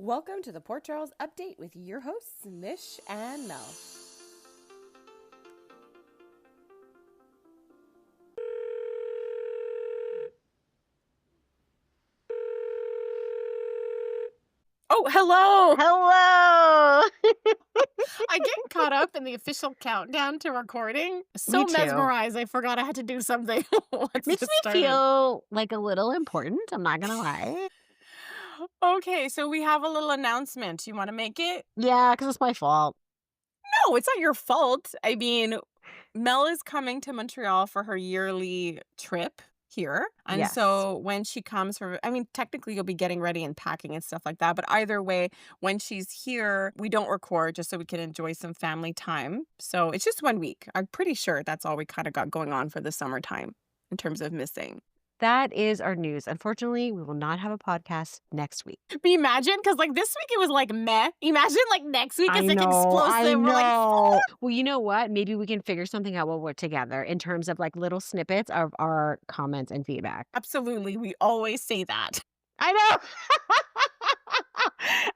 Welcome to the Port Charles Update with your hosts, Mish and Mel. Oh, hello! Hello! I get caught up in the official countdown to recording. So Me too. mesmerized, I forgot I had to do something. Makes me feel like a little important, I'm not gonna lie. Okay, so we have a little announcement. You want to make it? Yeah, because it's my fault. No, it's not your fault. I mean, Mel is coming to Montreal for her yearly trip here. And Yes. so when she comes technically you'll be getting ready and packing and stuff like that. But either way, when she's here, we don't record just so we can enjoy some family time. So it's just 1 week. I'm pretty sure that's all we kind of got going on for the summertime in terms of missing. That is our news. Unfortunately, we will not have a podcast next week. But imagine, because like this week it was like meh. Imagine like next week it's like explosive. I We're like, know. Well, you know what? Maybe we can figure something out while we're together in terms of like little snippets of our comments and feedback. absolutely, we always say that. I know.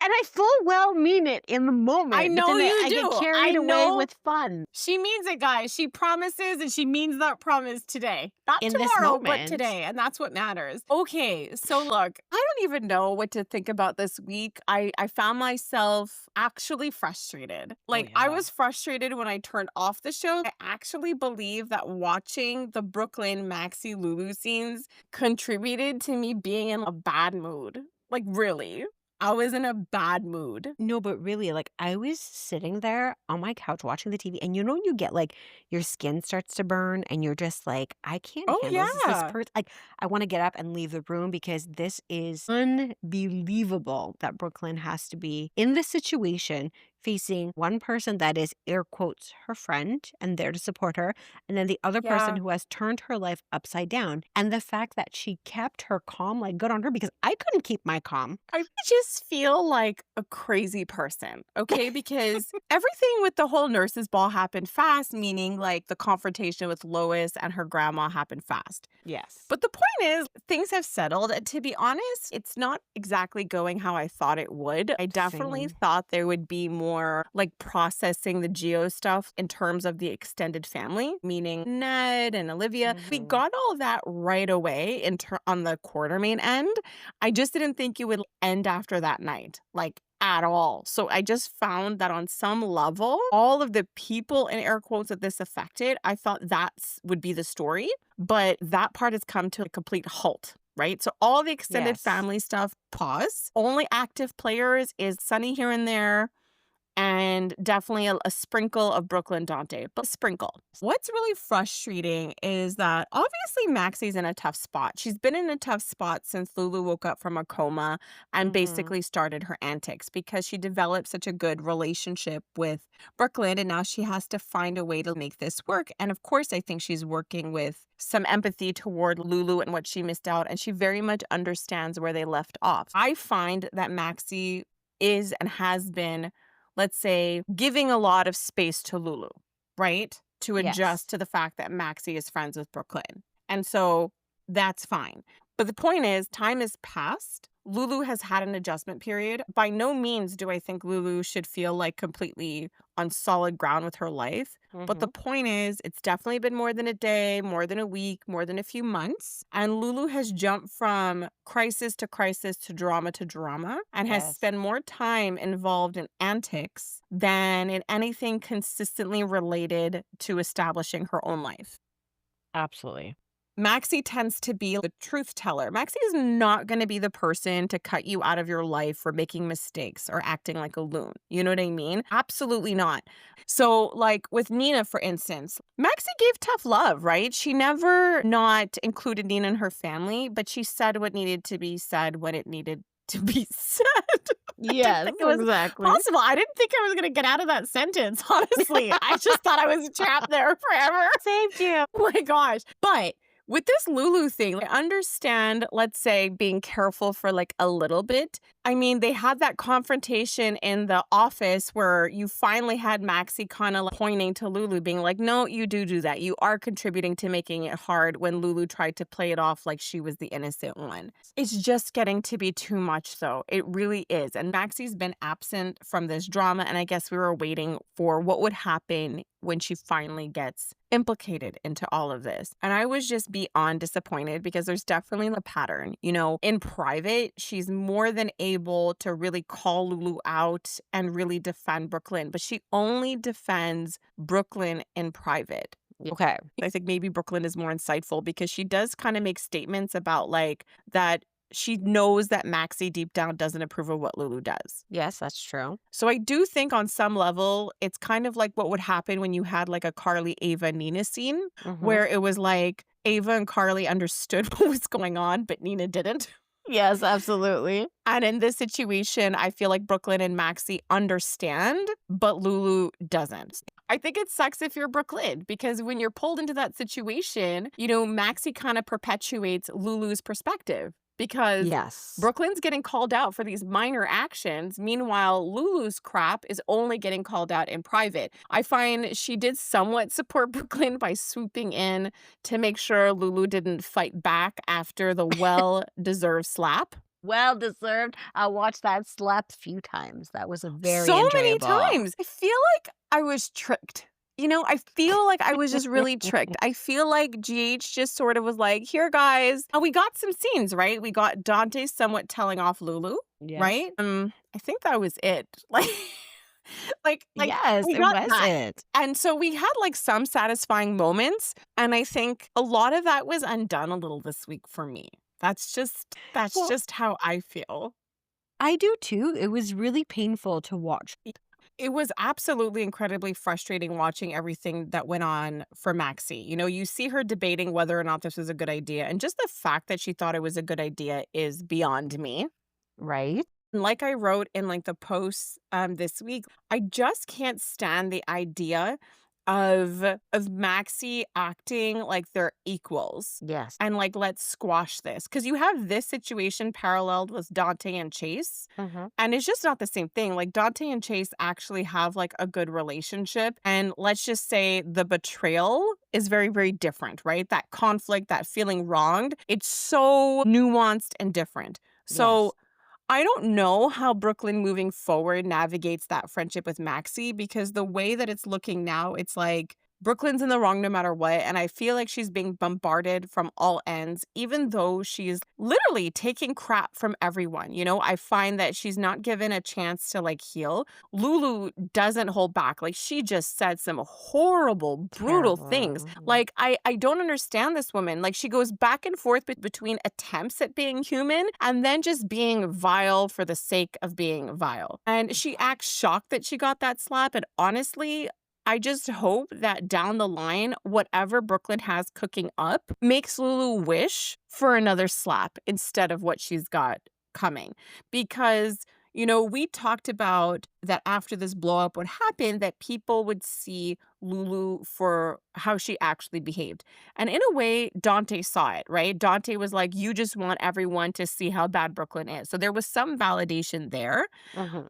And I full well mean it in the moment. I know but then you I do. get carried away with fun. She means it, guys. She promises, and she means that promise today. Not In this tomorrow, but moment. today. And that's what matters. Okay, so look, I don't even know what to think about this week. I found myself actually frustrated. Like, I yeah. was frustrated when I turned off the show. I actually believe that watching the Brooklyn Maxi Lulu scenes contributed to me being in a bad mood. Like, really. I was in a bad mood. No, but really, like, I was sitting there on my couch watching the TV, and you know, you get like your skin starts to burn, and you're just like, I can't Oh, handle this. yeah. Like, I want to get up and leave the room because this is unbelievable that Brooklyn has to be in this situation, facing one person that is air quotes her friend and there to support her, and then the other person Yeah. who has turned her life upside down. And the fact that she kept her calm, like, good on her, because I couldn't keep my calm. I just feel like a crazy person, okay? Because everything with the whole nurses' ball happened fast, meaning like the confrontation with Lois and her grandma happened fast. Yes. But the point is, things have settled. And to be honest, it's not exactly going how I thought it would. I definitely Same. thought there would be more like processing the Geo stuff in terms of the extended family, meaning Ned and Olivia. We Mhm. got all that right away on the Quartermain end. I just didn't think it would end after that night, like at all. So I just found that on some level, all of the people in air quotes that this affected, I thought would be the story. But that part has come to a complete halt. Right? So all the extended Yes. family stuff, pause. Only active players is Sunny here and there. And definitely a sprinkle of Brooklyn Dante, but sprinkle. What's really frustrating is that obviously Maxi's in a tough spot. She's been in a tough spot since Lulu woke up from a coma and Mhm. basically started her antics because she developed such a good relationship with Brooklyn, and now she has to find a way to make this work. And of course, I think she's working with some empathy toward Lulu and what she missed out, and she very much understands where they left off. I find that Maxi is and has been, let's say, giving a lot of space to Lulu, right? To Yes. adjust to the fact that Maxi is friends with Brooklyn. And so that's fine. But the point is, time has passed. Lulu has had an adjustment period. By no means do I think Lulu should feel like completely on solid ground with her life. But the point is, it's definitely been more than a day, more than a week, more than a few months. And Lulu has jumped from crisis to drama and has Yes. spent more time involved in antics than in anything consistently related to establishing her own life. Absolutely. Maxi tends to be the truth teller. Maxi is not going to be the person to cut you out of your life for making mistakes or acting like a loon. You know what I mean? Absolutely not. So, like with Nina, for instance, Maxi gave tough love, right? She never not included Nina in her family, but she said what needed to be said when it needed to be said. Yes, think it was exactly. Possible. I didn't think I was going to get out of that sentence, honestly. I just thought I was trapped there forever. Saved you. Oh my gosh. But With this Lulu thing, I understand, let's say, being careful for like a little bit. I mean, they had that confrontation in the office where you finally had Maxie kind of pointing to Lulu, being like, no, you do that. You are contributing to making it hard when Lulu tried to play it off like she was the innocent one. It's just getting to be too much, though. It really is. And Maxie's been absent from this drama. And I guess we were waiting for what would happen when she finally gets implicated into all of this. And I was just beyond disappointed because there's definitely a pattern. You know, in private, she's more than able to really call Lulu out and really defend Brooklyn, but she only defends Brooklyn in private. Okay. I think maybe Brooklyn is more insightful because she does kind of make statements about like that she knows that Maxie deep down doesn't approve of what Lulu does. Yes, that's true. So I do think on some level, it's kind of like what would happen when you had like a Carly, Ava, Nina scene Hmm. where it was like Ava and Carly understood what was going on, but Nina didn't. Yes, absolutely. And in this situation, I feel like Brooklyn and Maxie understand, but Lulu doesn't. I think it sucks if you're Brooklyn because when you're pulled into that situation, you know, Maxie kind of perpetuates Lulu's perspective because Yes. Brooklyn's getting called out for these minor actions. Meanwhile, Lulu's crap is only getting called out in private. I find she did somewhat support Brooklyn by swooping in to make sure Lulu didn't fight back after the well-deserved slap. Well deserved. I watched that slap a few times. That was a very So many enjoyable. times. I feel like I was tricked. You know, I feel like I was just really tricked. I feel like GH just sort of was like, here, guys. And we got some scenes, right? We got Dante somewhat telling off Lulu, Yes. right? I think that was it. Like Yes, we it got was that. it. And so we had like some satisfying moments. And I think a lot of that was undone a little this week for me. That's Well, just how I feel. I do too. It was really painful to watch. It was absolutely incredibly frustrating watching everything that went on for Maxie. You know, you see her debating whether or not this was a good idea, and just the fact that she thought it was a good idea is beyond me. Right? And like I wrote in like the posts this week, I just can't stand the idea of Maxie acting like they're equals. Yes. And like, let's squash this. Because you have this situation paralleled with Dante and Chase. Hmm. And it's just not the same thing. Like Dante and Chase actually have like a good relationship. And let's just say the betrayal is very, very different, right? That conflict, that feeling wronged, it's so nuanced and different. So Yes. I don't know how Brooklyn moving forward navigates that friendship with Maxie because the way that it's looking now, it's like Brooklyn's in the wrong no matter what. And I feel like she's being bombarded from all ends, even though she's literally taking crap from everyone. You know, I find that she's not given a chance to like heal. Lulu doesn't hold back. Like she just said some horrible, brutal things. Terrible. Like I don't understand this woman. Like she goes back and forth between attempts at being human and then just being vile for the sake of being vile. And she acts shocked that she got that slap. And honestly, I just hope that down the line, whatever Brooklyn has cooking up makes Lulu wish for another slap instead of what she's got coming. Because, you know, we talked about that after this blow up would happen, that people would see Lulu for how she actually behaved. And in a way, Dante saw it, right? Dante was like, you just want everyone to see how bad Brooklyn is. So there was some validation there. Hmm.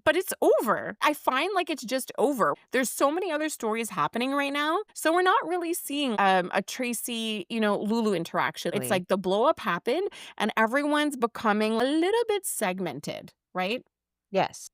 But it's over. I find like it's just over. There's so many other stories happening right now. So we're not really seeing a Tracy, you know, Lulu interaction. It's like the blow up happened and everyone's becoming a little bit segmented, right? Yes.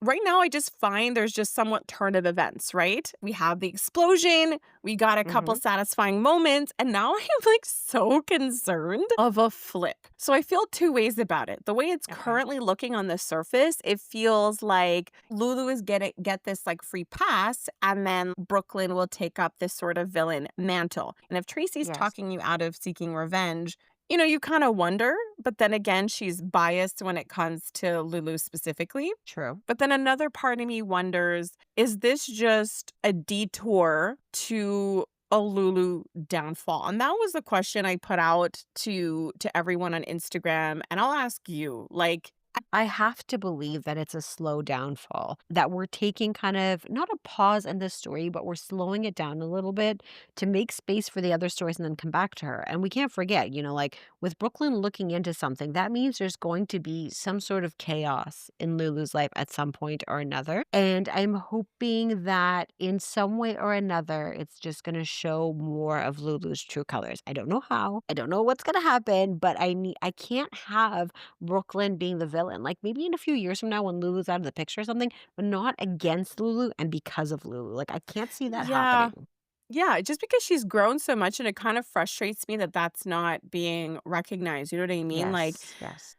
Right now, I just find there's just somewhat turn of events, right? We have the explosion, we got a couple Hmm. satisfying moments, and now I am like so concerned of a flip. So I feel two ways about it. The way it's Okay. currently looking on the surface, it feels like Lulu is get this like free pass, and then Brooklyn will take up this sort of villain mantle. And if Tracy's Yes. talking you out of seeking revenge, you know, you kind of wonder, but then again, she's biased when it comes to Lulu specifically. True. But then another part of me wonders, is this just a detour to a Lulu downfall? And that was the question I put out to everyone on Instagram. And I'll ask you, like, I have to believe that it's a slow downfall, that we're taking kind of not a pause in the story, but we're slowing it down a little bit to make space for the other stories and then come back to her. And we can't forget, like with Brooklyn looking into something, that means there's going to be some sort of chaos in Lulu's life at some point or another. And I'm hoping that in some way or another, it's just going to show more of Lulu's true colors. I don't know how, I don't know what's going to happen, but I can't have Brooklyn being the villain. Like maybe in a few years from now when Lulu's out of the picture or something, but not against Lulu and because of Lulu. Like I can't see that Yeah. happening. Yeah, just because she's grown so much and it kind of frustrates me that that's not being recognized. You know what I mean? Yes, yes,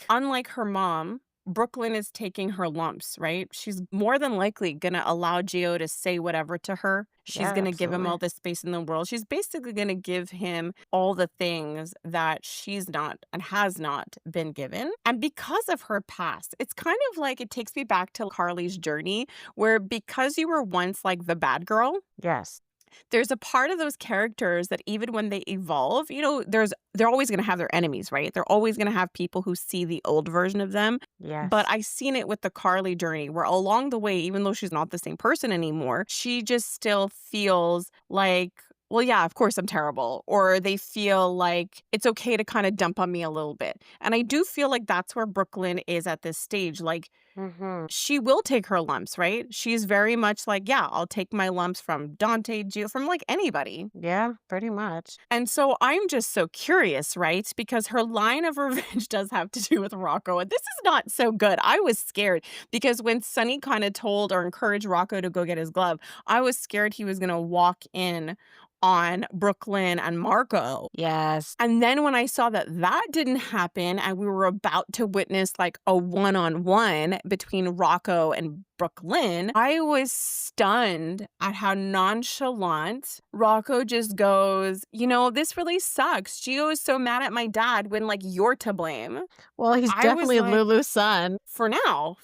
Unlike her mom, Brooklyn is taking her lumps, right? She's more than likely gonna allow Gio to say whatever to her. She's yeah, gonna give him all absolutely. the space in the world. She's basically gonna give him all the things that she's not and has not been given. And because of her past, it's kind of like it takes me back to Carly's journey, where because you were once like the bad girl, Yes, there's a part of those characters that even when they evolve, they're always gonna have their enemies, right? They're always gonna have people who see the old version of them. But yes. I seen it with the Carly journey where along the way, even though she's not the same person anymore, she just still feels like, well, yeah, of course I'm terrible. Or they feel like it's okay to kind of dump on me a little bit. And I do feel like that's where Brooklyn is at this stage. Like, Mm-hmm. she will take her lumps, right? She's very much like, yeah, I'll take my lumps from Dante, Gio, from like anybody. Yeah, pretty much. And so I'm just so curious, right? Because her line of revenge does have to do with Rocco. And this is not so good. I was scared because when Sonny kind of told or encouraged Rocco to go get his glove, I was scared he was going to walk in on Brooklyn and Marco. Yes. And then when I saw that that didn't happen and we were about to witness like a one-on-one between Rocco and Brooklyn, I was stunned at how nonchalant Rocco just goes, this really sucks. Gio is so mad at my dad when like you're to blame. Well, he's I was definitely like, Lulu's son. for now,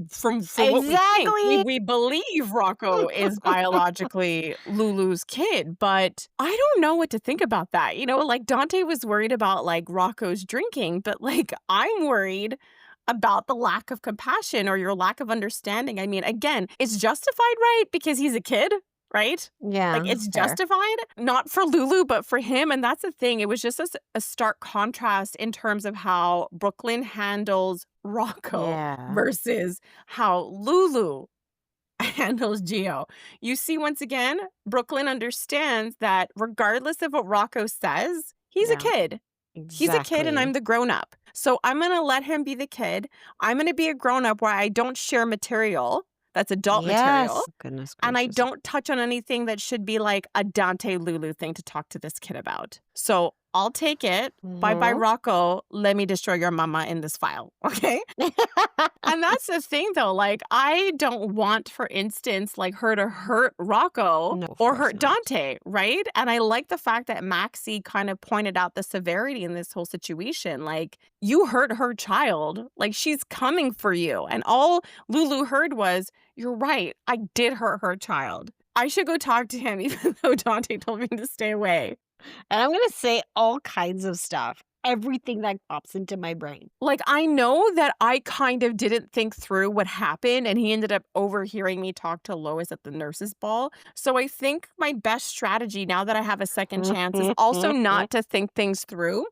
for what we think, Exactly. we believe Rocco is biologically Lulu's kid, but I don't know what to think about that. Like Dante was worried about like Rocco's drinking, but like I'm worried about the lack of compassion or your lack of understanding. I mean, again, it's justified, right? Because he's a kid, right? Like Yeah, it's fair. justified, not for Lulu, but for him. And that's the thing. It was just a stark contrast in terms of how Brooklyn handles Rocco Yeah. versus how Lulu handles Gio. You see, once again, Brooklyn understands that regardless of what Rocco says, he's a Yeah, kid. He's a kid and I'm exactly. the grown up. So I'm going to let him be the kid. I'm going to be a grown up where I don't share material that's adult material. Yes. Goodness And I gracious. don't touch on anything that should be like a Dante Lulu thing to talk to this kid about. So I'll take it. Bye bye, Mhm. Rocco. Let me destroy your mama in this file. Okay. And that's the thing though, like I don't want, for instance, like her to hurt Rocco No, of or course hurt not. Dante, right? And I like the fact that Maxie kind of pointed out the severity in this whole situation. Like you hurt her child, like she's coming for you. And all Lulu heard was, you're right, I did hurt her child. I should go talk to him even though Dante told me to stay away. And I'm gonna say all kinds of stuff. Everything that pops into my brain. Like, I know that I kind of didn't think through what happened, and he ended up overhearing me talk to Lois at the nurses' ball. So I think my best strategy now that I have a second chance is also not to think things through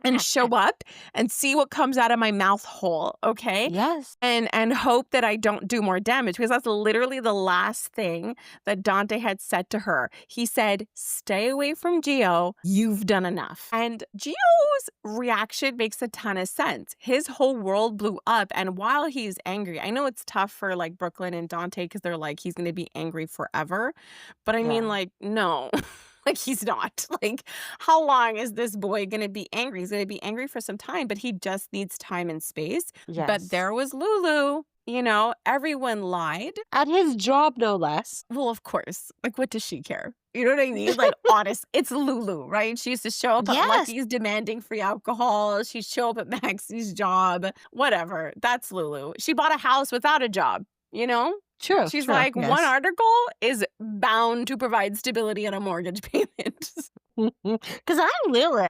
and show up and see what comes out of my mouth hole, okay? Yes. And hope that I don't do more damage because that's literally the last thing that Dante had said to her. He said, "Stay away from Gio. You've done enough." And Gio's reaction makes a ton of sense. His whole world blew up, and while he's angry, I know it's tough for like Brooklyn and Dante because they're like he's going to be angry forever, but I mean Yeah. like no. Like he's not. Like how long is this boy going to be angry? He's going to be angry for some time, but he just needs time and space. But Yes. there was Lulu. Everyone lied. At his job, no less. Well, of course. Like, what does she care? You know what I mean? Like, honest, it's Lulu, right? She used to show up at Yes. Lucky's demanding free alcohol. She'd show up at Maxie's job. Whatever. That's Lulu. She bought a house without a job, you know? True, She's true, like, one yes. article is bound to provide stability on a mortgage payment. Because I'm Lilith.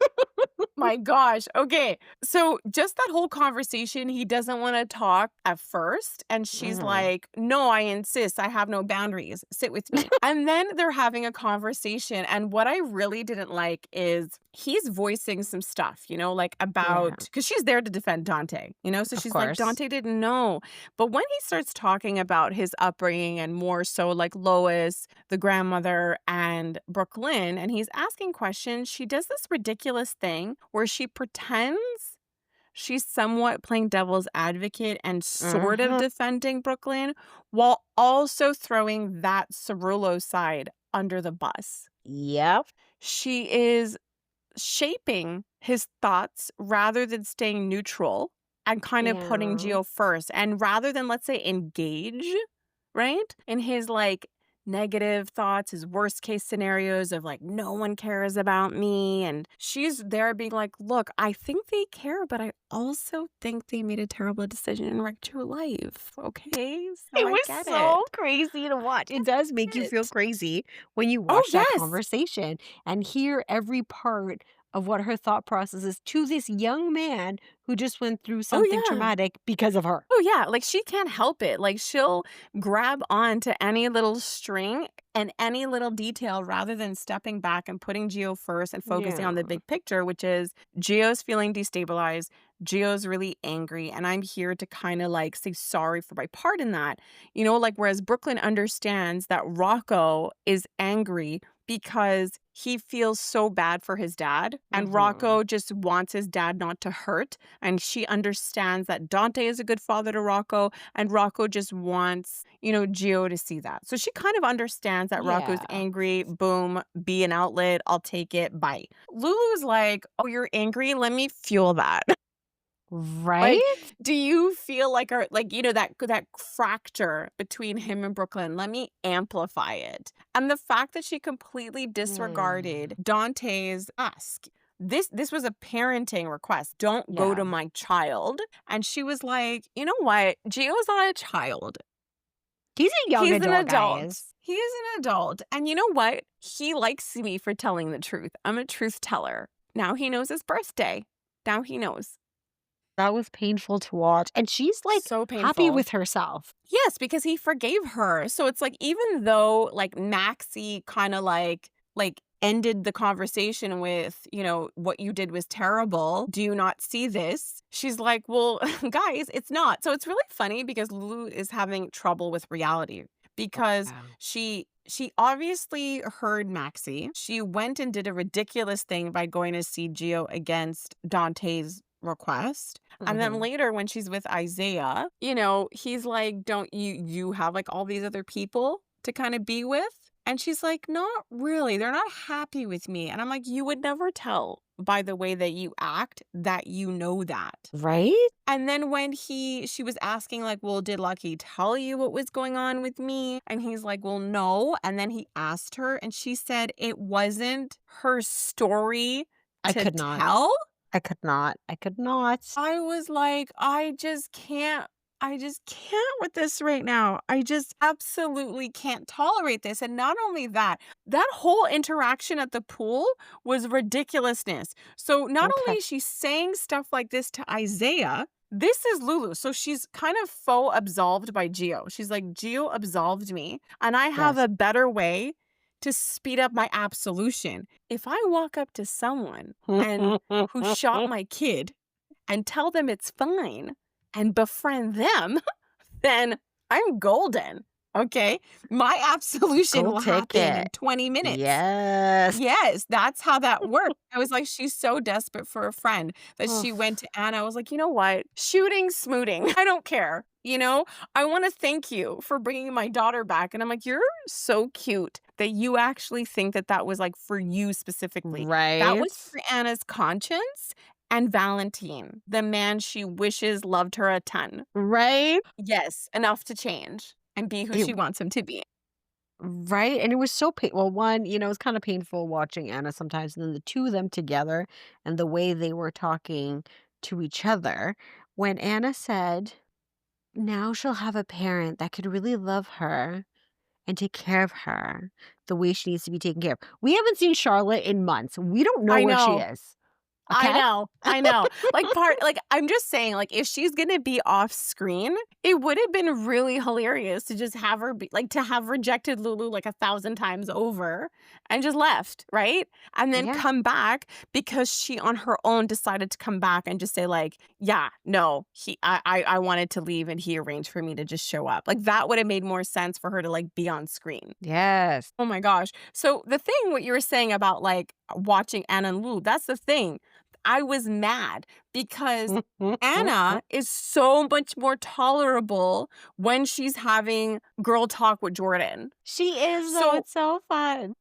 My gosh. Okay. So just that whole conversation, he doesn't want to talk at first. And she's Mhm. like, no, I insist. I have no boundaries. Sit with me. And then they're having a conversation. And what I really didn't like is he's voicing some stuff, like Yeah, about, because she's there to defend Dante, So of she's like, course. Dante didn't know. But when he starts talking about his upbringing and more so like Lois, the grandmother, and Brooklyn, and he's asking questions, she does this ridiculous thing where she pretends she's somewhat playing devil's advocate and sort of Mhm. defending Brooklyn while also throwing that Cerullo side under the bus. Yep. She is shaping his thoughts rather than staying neutral and kind of putting Yeah. Geo first. And rather than, let's say, engage, right? In his like negative thoughts, his worst case scenarios of like, no one cares about me. And she's there being like, look, I think they care, but I also think they made a terrible decision and wrecked your life. Okay. So It I was get so it. crazy to watch. It does make you feel It. crazy when you Oh, watch that yes. conversation and hear every part of what her thought process is to this young man who just went through Oh, something yeah. traumatic because of her. Oh, yeah, like, she can't help it, like, she'll grab on to any little string and any little detail rather than stepping back and putting Geo first and focusing on the Yeah. big picture, which is Geo's feeling destabilized, Geo's really angry, and I'm here to kinda, like, say sorry for my part in that, like, whereas Brooklyn understands that Rocco is angry because he feels so bad for his dad, and Mhm. Rocco just wants his dad not to hurt, and she understands that Dante is a good father to Rocco, and Rocco just wants, Gio to see that. So she kind of understands that Rocco's Yeah. angry. Boom, be an outlet. I'll take it. Bye. Lulu's like, oh, you're angry? Let me fuel that. Like, Right? do you feel like that fracture between him and Brooklyn? Let me amplify it. And the fact that she completely Mm. disregarded Dante's ask. This was a parenting request. Don't go Yeah. to my child. And she was like, you know what? Gio's not a child. He's a young He's an adult, adult. guys. He is an adult. And you know what? He likes me for telling the truth. I'm a truth teller. Now he knows his birthday. Now he knows. That was painful to watch, and she's, like, So happy painful. with herself. Yes, because he forgave her. So it's like even though like Maxie kind of like ended the conversation with, what you did was terrible. Do you not see this? She's like, "Well, guys, it's not." So it's really funny because Lulu is having trouble with reality because Wow. she obviously heard Maxie. She went and did a ridiculous thing by going to see Gio against Dante's request. And then Mhm. later when she's with Isaiah, he's like, "Don't you have like all these other people to kind of be with?" And she's like, "Not really. They're not happy with me." And I'm like, "You would never tell by the way that you act that you know that." Right? And then when she was asking like, "Well, did Lucky tell you what was going on with me?" And he's like, "Well, no." And then he asked her and she said it wasn't her story I to could not. tell. I could not. I could not. I was like, I just can't with this right now. I just absolutely can't tolerate this. And not only that, that whole interaction at the pool was ridiculousness. So not only Okay. is she saying stuff like this to Isaiah, this is Lulu. So she's kind of faux absolved by Gio. She's like, Gio absolved me, and I have Yes. a better way to speed up my absolution. If I walk up to someone and who shot my kid and tell them it's fine and befriend them, then I'm golden. Okay. My absolution Gold will happen ticket. in 20 minutes. Yes. Yes, that's how that works. I was like, she's so desperate for a friend that she went Oof. to Anna. I was like, you know what? Shooting, smooting. I don't care. I want to thank you for bringing my daughter back. And I'm like, you're so cute that you actually think that that was like for you specifically. That was Right? for Anna's conscience and Valentine, the man she wishes loved her a ton. Right? Yes, enough to change and be who It she wants him to be. right? And it was so well, one, it's kinda painful watching Anna sometimes, and then the 2 of them together and the way they were talking to each other. When Anna said, "Now she'll have a parent that could really love her," and take care of her the way she needs to be taken care of. We haven't seen Charlotte in months. We don't know I where she know. is. I Okay? know, I know. I'm just saying, like, if she's gonna be off screen, it would have been really hilarious to just have her be like, to have rejected Lulu, like, 1,000 times over and just left, right? And then Yeah. come back because she, on her own, decided to come back and just say, like, "Yeah, no, I wanted to leave, and he arranged for me to just show up." Like, that would have made more sense for her to, like, be on screen. Yes. Oh my gosh. So the thing what you were saying about, like, watching Anna and Lulu, that's the thing. I was mad because Anna is so much more tolerable when she's having girl talk with Jordan. She is, though. So It's so fun.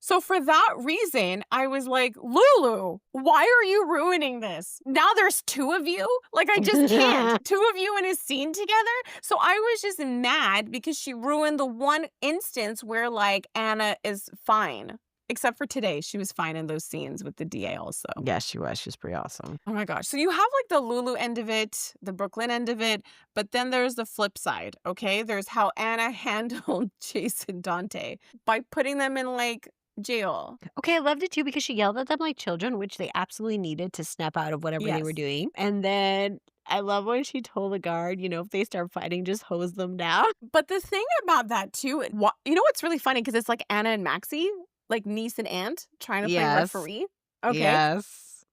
so for that reason, I was like, "Lulu, why are you ruining this? Now there's 2 of you? Like, I just can't. 2 of you in a scene together?" So I was just mad because she ruined the one instance where, like, Anna is fine. Except for today, she was fine in those scenes with the DA also. Yes, she was. She was pretty awesome. Oh my gosh. So you have, like, the Lulu end of it, the Brooklyn end of it, but then there's the flip side, okay? There's how Anna handled Chase and Dante by putting them in, like, jail. Okay, I loved it too because she yelled at them like children, which they absolutely needed to snap out of whatever they were Yes. doing. And then I love when she told the guard, if they start fighting, just hose them down. But the thing about that too, you know what's really funny? Because it's like Anna and Maxie, like niece and aunt, trying to play Yes. referee. Okay. Yes.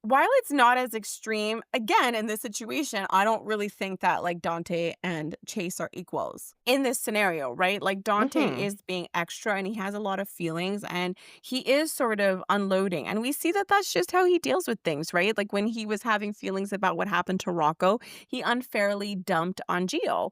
While it's not as extreme, again, in this situation, I don't really think that like Dante and Chase are equals in this scenario, right? Like Dante Hmm. is being extra and he has a lot of feelings and he is sort of unloading. And we see that that's just how he deals with things, right? Like when he was having feelings about what happened to Rocco, he unfairly dumped on Gio.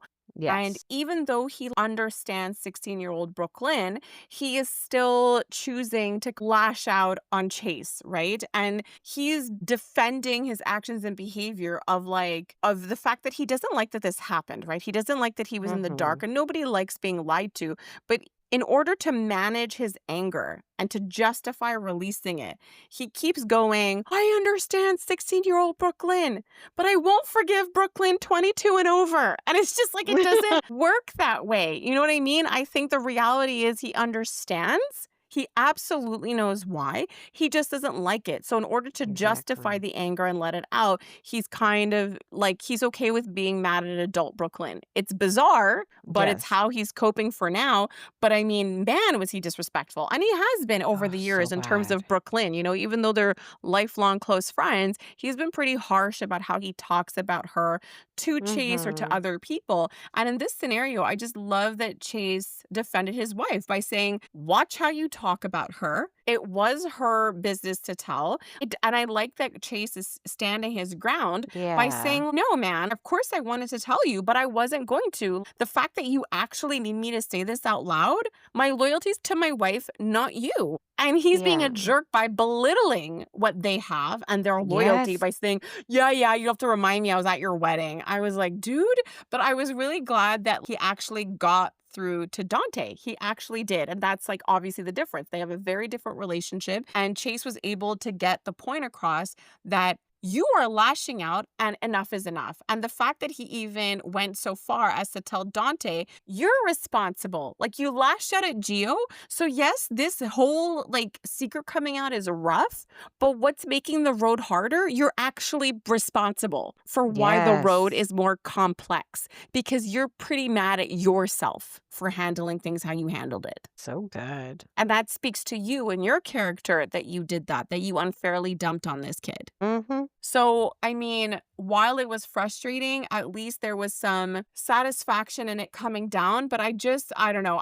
And Yes. even though he understands 16-year-old Brooklyn, he is still choosing to lash out on Chase, right? And he's defending his actions and behavior of the fact that he doesn't like that this happened, right? He doesn't like that he was in the Hmm. dark and nobody likes being lied to. But in order to manage his anger and to justify releasing it, he keeps going, I understand 16-year-old Brooklyn, but I won't forgive Brooklyn 22 and over. And it's just like, it doesn't work that way. You know what I mean? I think the reality is he understands. He absolutely knows why. He just doesn't like it. So, in order to justify Exactly. the anger and let it out, he's kind of like, he's okay with being mad at adult Brooklyn. It's bizarre, but it's Yes. how he's coping for now. But I mean, man, was he disrespectful. And he has been over Oh, the so years in terms bad. of Brooklyn. Even though they're lifelong close friends, he's been pretty harsh about how he talks about her to Chase or to Hmm. other people. And in this scenario, I just love that Chase defended his wife by saying, watch how you talk about her. It was her business to tell. And I like that Chase is standing his ground by Yeah. saying, no, man, of course I wanted to tell you, but I wasn't going to. The fact that you actually need me to say this out loud, my loyalty's to my wife, not you. And he's being a Yeah. jerk by belittling what they have and their loyalty Yes. by saying, yeah, you have to remind me I was at your wedding. I was like, dude, but I was really glad that he actually got through to Dante. He actually did. And that's like obviously the difference. They have a very different relationship. And Chase was able to get the point across that you are lashing out and enough is enough. And the fact that he even went so far as to tell Dante, you're responsible. Like you lashed out at Gio. So yes, this whole like secret coming out is rough, but what's making the road harder? You're actually responsible for why the road Yes. is more complex because you're pretty mad at yourself for handling things how you handled it. So good. And that speaks to you and your character that you did that you unfairly dumped on this kid. Hmm. So, I mean, while it was frustrating, at least there was some satisfaction in it coming down. But I don't know.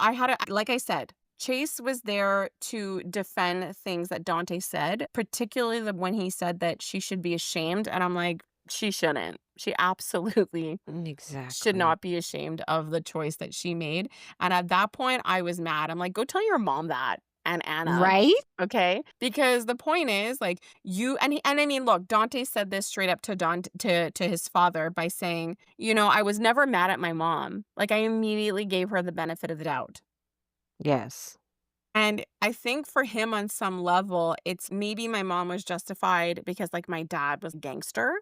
Like I said, Chase was there to defend things that Dante said, particularly when he said that she should be ashamed. And I'm like, she shouldn't. She absolutely should Exactly. not be ashamed of the choice that she made. And at that point, I was mad. I'm like, go tell your mom that and Anna. Right? Okay? Because the point is like and I mean, look, Dante said this straight up to to his father by saying, I was never mad at my mom. Like I immediately gave her the benefit of the doubt. Yes. And I think for him on some level, it's maybe my mom was justified because like my dad was a gangster.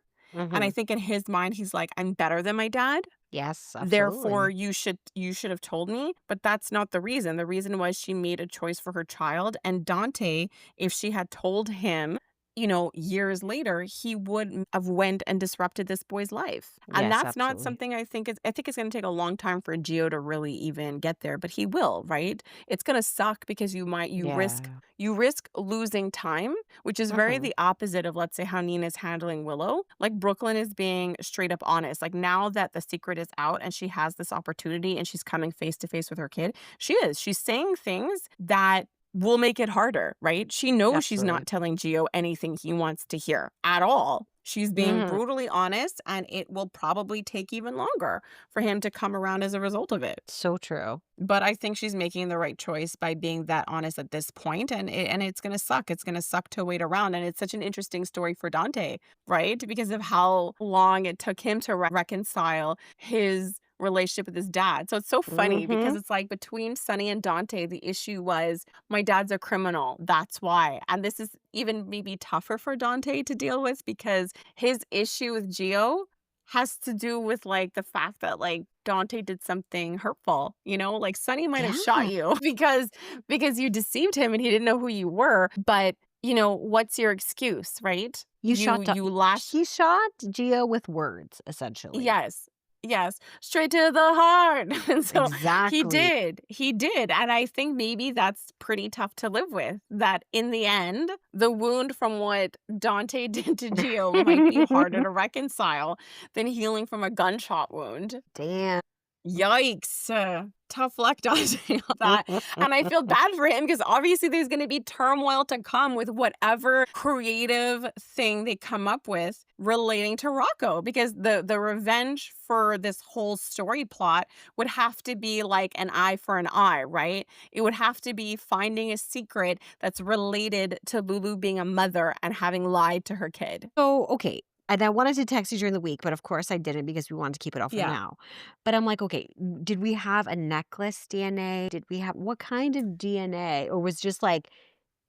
And I Hmm. think in his mind, he's like, I'm better than my dad. Yes, Therefore, absolutely. you should have told me, but that's not the reason. The reason was she made a choice for her child, and Dante, if she had told him, years later, he would have went and disrupted this boy's life. And Yes, that's not absolutely. something I think it's going to take a long time for Gio to really even get there, but he will, right? It's going to suck because Yeah. you risk losing time, which is very Mhm. the opposite of, let's say, how Nina's handling Willow. Like, Brooklyn is being straight up honest. Like, now that the secret is out and she has this opportunity and she's coming face to face with her kid, she is. She's saying things that will make it harder, right? She knows she's not Absolutely. telling Gio anything he wants to hear at all. She's being Mhm. brutally honest, and it will probably take even longer for him to come around as a result of it. So true. But I think she's making the right choice by being that honest at this point, and it's gonna suck. It's gonna suck to wait around, and it's such an interesting story for Dante, right? Because of how long it took him to reconcile his relationship with his dad. So it's so funny because Mhm. it's like between Sonny and Dante, the issue was my dad's a criminal. That's why. And this is even maybe tougher for Dante to deal with because his issue with Gio has to do with, like, the fact that, like, Dante did something hurtful, like, Sonny might have shot Yeah. you because you deceived him and he didn't know who you were, but, what's your excuse, right? You You shot you lashed. he shot Gio with words, essentially. Yes. Yes. Straight to the heart. And so Exactly. he did, and I think maybe that's pretty tough to live with, that in the end, the wound from what Dante did to Gio might be harder to reconcile than healing from a gunshot wound. Damn. Yikes. Tough luck, Dante, on that. And I feel bad for him because obviously there's going to be turmoil to come with whatever creative thing they come up with relating to Rocco, because the revenge for this whole story plot would have to be like an eye for an eye, right? It would have to be finding a secret that's related to Lulu being a mother and having lied to her kid. So, okay, and I wanted to text you during the week, but of course I didn't because we wanted to keep it all for Yeah. now. But I'm like, okay, did we have a necklace DNA? Did we have what kind of DNA? Or was just like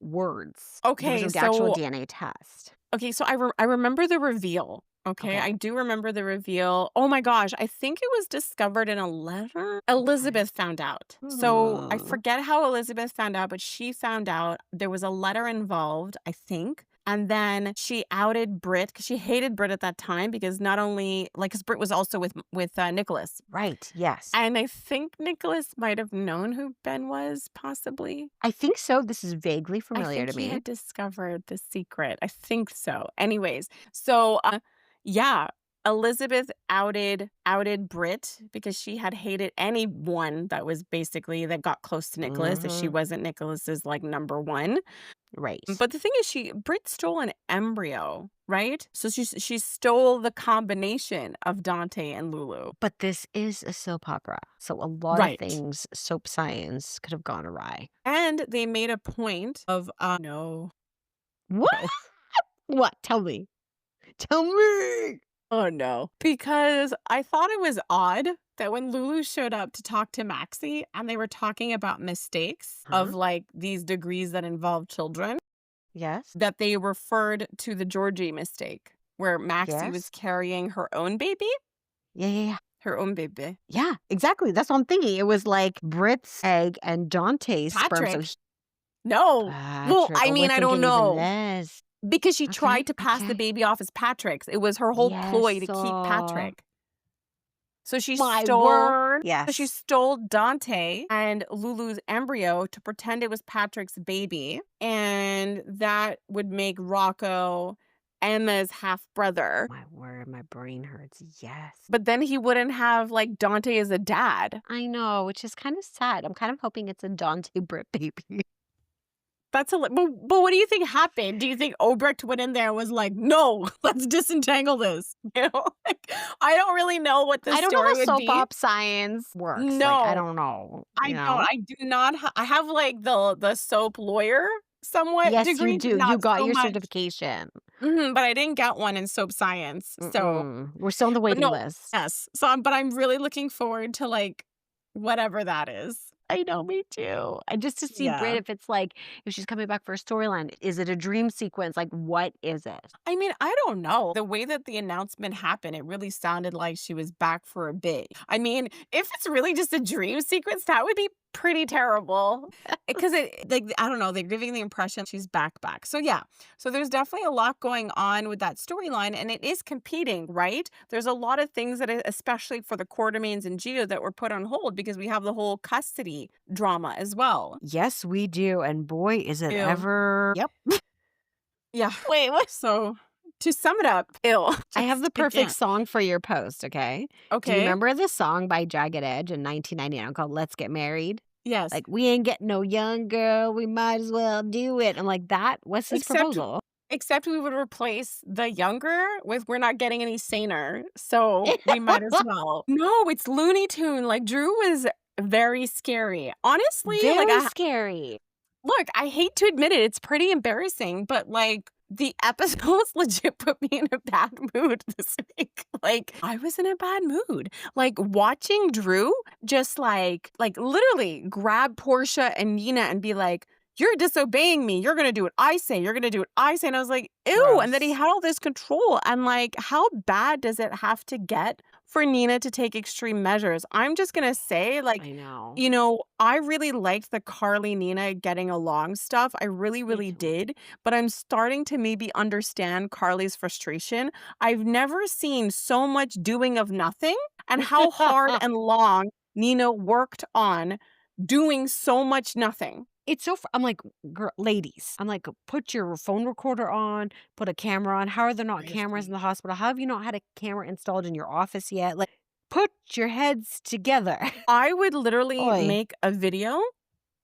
words? There was Okay, no actual so DNA test. I remember the reveal, okay? I Okay. do remember the reveal. Oh my gosh, I think it was discovered in a letter Okay. Elizabeth found out. So, I Hmm. forget how Elizabeth found out, but she found out there was a letter involved, I think, and then she outed Brit because she hated Brit at that time because not only like, because Brit was also with Nicholas, Right. Yes. and I think Nicholas might have known who Ben was, possibly? I think so. This is vaguely I familiar think to he me. had discovered the secret. I think so. Anyways, so, yeah, Elizabeth outed Brit because she had hated anyone that was basically that got close to Nicholas, if she Hmm. wasn't Nicholas's, like, number 1. Right. But the thing is Brit stole an embryo, right? So she stole the combination of Dante and Lulu. But this is a soap opera. So a lot of Right. things, soap science could have gone awry. And they made a point of, no, What? no. What? Tell me. Tell me. Oh, no. Because I thought it was odd that when Lulu showed up to talk to Maxie and they were talking about mistakes Huh? of, like, these degrees that involve children, Yes. that they referred to the Georgie mistake where Maxie was Yes. carrying her own baby? Yeah, yeah, yeah. Her own baby. Yeah, exactly. That's what I'm thinking. It was like Brit's egg and Dante's sperm. So Patrick. No. Well, Patrick. I Oh, we're mean, I don't thinking even know. less. Because she tried Okay. to pass the Okay. baby off as Patrick's. It was her whole ploy Yes. to keep Patrick. So My word. she Yes. stole Dante and Lulu's embryo to pretend it was Patrick's baby, and that would make Rocco Emma's half brother. My word. My brain hurts. Yes. But then he wouldn't have, like, Dante as a dad. I know, which is kind of sad. I'm kind of hoping it's a Dante Brit baby. That's a but what do you think happened? Do you think Obrecht went in there and was like, "No, let's disentangle this?" Like, I don't really know what the I don't know story how would soap be. op science works. Like, I No. don't know, I you don't. know? I do not I have, like, the soap lawyer somewhat Yes, you degree, but do. You not got so your much. certification. Mhm, but I didn't get one in soap science, so Mm-mm. We're still on the but waiting no, list. yes. So I'm really looking forward to, like, whatever that is. I know, me too. And just to see Brit, Yeah. if it's like, if she's coming back for a storyline, is it a dream sequence? Like, what is it? I mean, I don't know. The way that the announcement happened, it really sounded like she was back for a bit. I mean, if it's really just a dream sequence, that would be pretty terrible. Because it, like, I don't know, they're giving the impression she's back. So, yeah. So, there's definitely a lot going on with that storyline, and it is competing, right? There's a lot of things that, especially for the Quartermains and Geo, that were put on hold because we have the whole custody drama as well. Yes, we do. And boy, is it Ew. ever. Yep. Yeah. Wait, what? So, to sum it up, ill. I have the Just, I perfect can't. song for your post, okay? Do you Okay. remember the song by Jagged Edge in 1999 called Let's Get Married? Yes. Like, we ain't getting no young girl, we might as well do it. I'm like, that was his Except proposal. except we would replace the younger with we're not getting any saner, so we might as well. No, it's Looney Tune, like, Drew was very scary. Honestly, like, Very scary. look, I hate to admit it, it's pretty embarrassing, but, like, the episodes legit put me in a bad mood this week. Like, I was in a bad mood. Like, watching Drew just, literally grab Portia and Nina and be like, "You're disobeying me. You're gonna do what I say. You're gonna do what I say." And I was like, "Ew." And then he Gross. had all this control. And, like, how bad does it have to get for Nina to take extreme measures? I'm just gonna say, like, I know. I really liked the Carly Nina getting along stuff. I really, Me really too. did. But I'm starting to maybe understand Carly's frustration. I've never seen so much doing of nothing and how hard and long Nina worked on doing so much nothing. It's so I'm like, "Girl ladies," I'm like, "Put your phone recorder on, put a camera on. How are there I not cameras in agree. the hospital? How have you not had a camera installed in your office yet? Like, put your heads together." I would literally Oy. make a video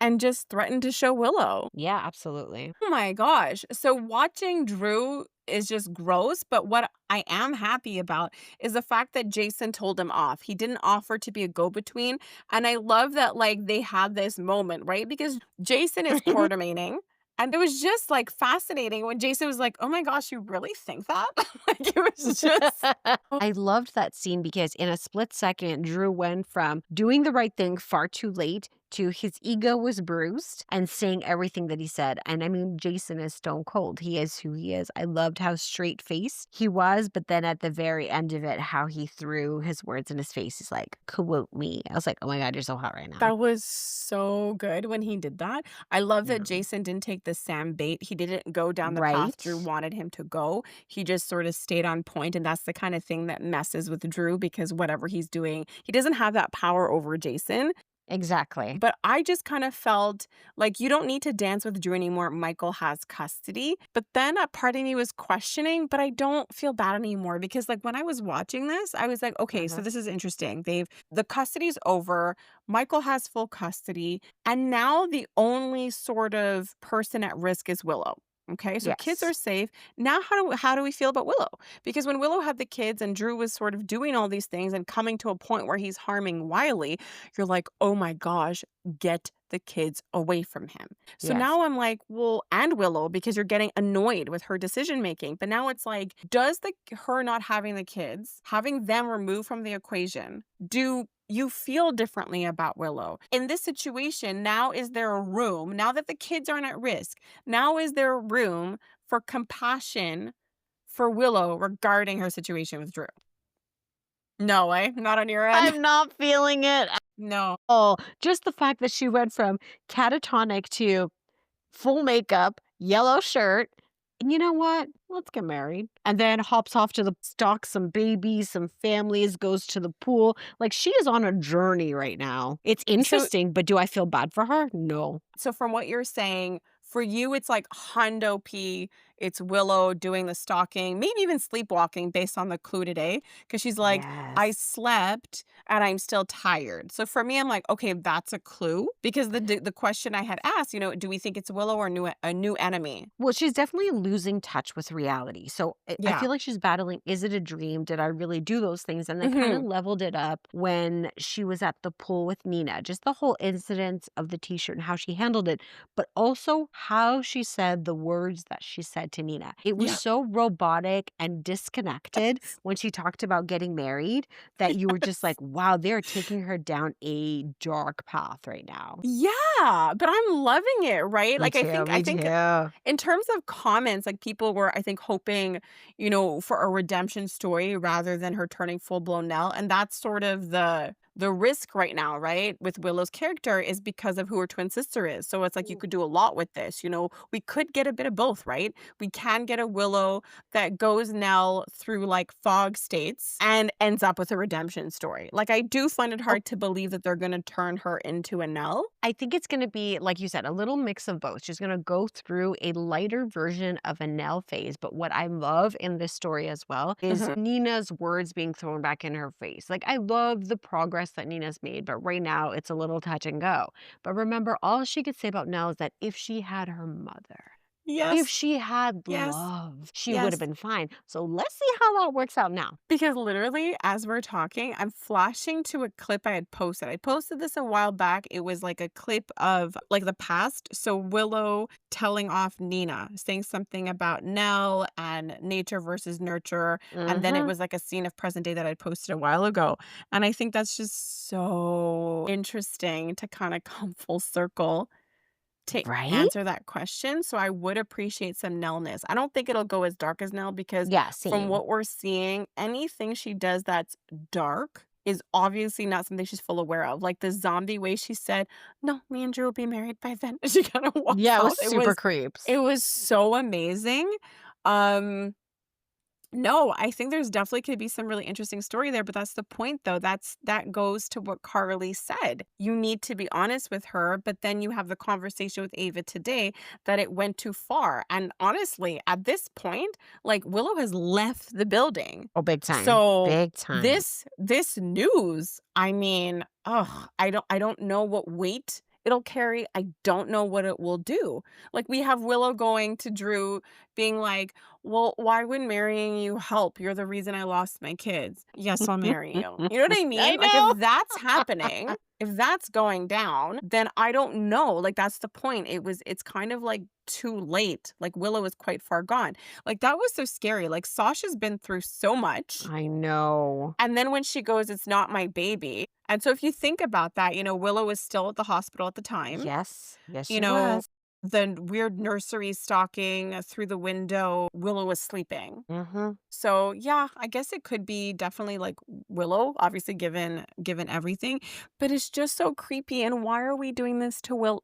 and just threaten to show Willow. Yeah, absolutely. Oh my gosh. So watching Drew is just gross, but what I am happy about is the fact that Jason told him off. He didn't offer to be a go-between, and I love that, like, they had this moment, right? Because Jason is quartermaining, and it was just, like, fascinating when Jason was like, "Oh my gosh, you really think that?" Like, it was just I loved that scene because in a split second, Drew went from doing the right thing far too late to his ego was bruised and saying everything that he said. And I mean, Jason is stone cold. He is who he is. I loved how straight face he was, but then at the very end of it, how he threw his words in his face. He's like, quote me. I was like, oh my God, you're so hot right now. that was so good when he did that. I love that Yeah. Jason didn't take the Sam bait. He didn't go down the path Right? Drew wanted him to go. He just sort of stayed on point, and that's the kind of thing that messes with Drew because whatever he's doing, he doesn't have that power over Jason. Exactly. But I just kind of felt like you don't need to dance with Drew anymore. Michael has custody. But then a part of me was questioning, but I don't feel bad anymore because like when I was watching this, I was like, okay, so Uh-huh. this is interesting. The custody's over. Michael has full custody. And now the only sort of person at risk is Willow. Okay, so kids are Yes. safe. Now how do we feel about Willow? Because when Willow had the kids and Drew was sort of doing all these things and coming to a point where he's harming Wiley, you're like, "Oh my gosh, get the kids away from him." So Yes. now I'm like, well, and Willow, because you're getting annoyed with her decision making. But now it's like, does the her not having the kids, having them removed from the equation, do you feel differently about Willow? In this situation, now is there a room, now that the kids aren't at risk, now is there a room for compassion for Willow regarding her situation with Drew? No way, not on your end. I'm not feeling it at No. all. Just the fact that she went from catatonic to full makeup, yellow shirt. And you know what? Let's get married. And then hops off to the stock some babies, some families, goes to the pool. Like she is on a journey right now. It's So interesting, but do I feel bad for her? No. So from what you're saying, for you, it's like Hondo P. It's Willow doing the stalking, maybe even sleepwalking based on the clue today. Because she's like, I Yes. slept and I'm still tired. So for me, I'm like, okay, that's a clue. Because the question I had asked, do we think it's Willow or a new enemy? Well, she's definitely losing touch with reality. So I Yeah. feel like she's battling, is it a dream? Did I really do those things? And they kind Hmm. of leveled it up when she was at the pool with Nina. Just the whole incident of the t shirt and how she handled it, but also how she said the words that she said said to Nina. It was Yeah. so robotic and disconnected Yes. when she talked about getting married that you were just Yes. like, wow, they're taking her down a dark path right now. Yeah, but I'm loving it, right? Me Like, I too. think I Me think too. in terms of comments, like, people were, I think, hoping, for a redemption story rather than her turning full-blown Nell, and that's sort of the risk right now, right, with Willow's character is because of who her twin sister is, so it's like you could do a lot with this, We could get a bit of both, right? We can get a Willow that goes Nell through, like, fog states and ends up with a redemption story. Like, I do find it hard to believe that they're gonna turn her into a Nell. I think it's gonna be, like you said, a little mix of both. She's gonna go through a lighter version of a Nell phase, but what I love in this story as well is Mhm. Nina's words being thrown back in her face. Like, I love the progress that Nina's made, but right now it's a little touch and go. But remember, all she could say about Nell is that if she had her mother, if Yes, she had yes, love, she would have yes. been fine. So let's see how that works out now. Because literally, as we're talking, I'm flashing to a clip I had posted. I posted this a while back. It was like a clip of like the past. So Willow telling off Nina, saying something about Nell and nature versus nurture. And then it Mhm. was like a scene of present day that I posted a while ago. And I think that's just so interesting to kind of come full circle to Right? answer that question, so I would appreciate some Nellness. I don't think it'll go as dark as Nell because Yeah, from same. what we're seeing, anything she does that's dark is obviously not something she's full aware of. Like the zombie way she said, "No, me and Drew will be married by then." She kinda walks Yeah, it was out. It super was creeps. it was so amazing. Um no, I think there's definitely could be some really interesting story there, but that's the point though. That goes to what Carly said. You need to be honest with her, but then you have the conversation with Ava today that it went too far. And honestly, at this point, like Willow has left the building. Oh, big time. So Big time. this news, I mean, I don't know what weight it'll carry. I don't know what it will do. Like we have Willow going to Drew being like, well, why would marrying you help? You're the reason I lost my kids. Yes, I'll marry you. You know what I I mean? Like, if know. that's happening, if that's going down, then I don't know. Like, that's the point. It's kind of like too late. Like, Willow is quite far gone. Like, that was so scary. Like, Sasha's been through so much. I know. And then when she goes, it's not my baby. And so if you think about that, Willow was still at the hospital at the time. Yes. Yes, You she know, was. the weird nursery stalking through the window, Willow was sleeping. Mhm. So, yeah, I guess it could be definitely like Willow, obviously given everything, but it's just so creepy. And why are we doing this to Will?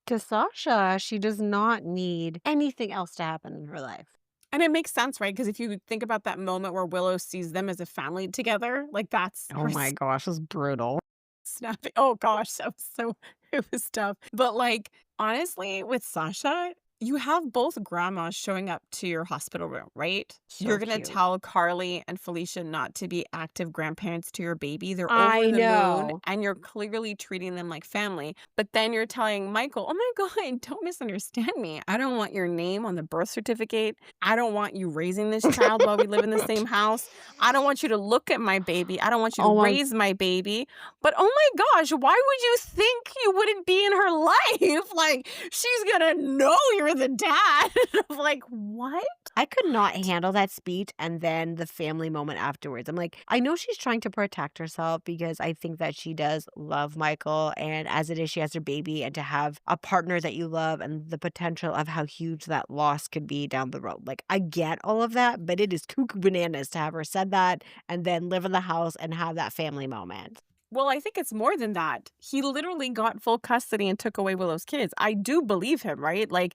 'Cause Sasha, she does not need anything else to happen in her life. And it makes sense, right? Because if you think about that moment where Willow sees them as a family together, like that's Oh her my gosh, it's brutal. snapping. Oh gosh, that was so it was tough. But like honestly, with Sasha, you have both grandmas showing up to your hospital room, right? So You're gonna cute. tell Carly and Felicia not to be active grandparents to your baby. They're over I the moon know. and you're clearly treating them like family. But then you're telling Michael, oh my God, don't misunderstand me. I don't want your name on the birth certificate. I don't want you raising this child while we live in the same house. I don't want you to look at my baby. I don't want you to Oh my raise my baby. But oh my gosh, why would you think you wouldn't be in her life? Like, she's gonna know you're the dad. I'm like, what? I could not handle that speech and then the family moment afterwards. I'm like, I know she's trying to protect herself because I think that she does love Michael. And as it is, she has her baby, and to have a partner that you love and the potential of how huge that loss could be down the road. Like, I get all of that, but it is cuckoo bananas to have her said that and then live in the house and have that family moment. Well, I think it's more than that. He literally got full custody and took away Willow's kids. I do believe him, right? Like,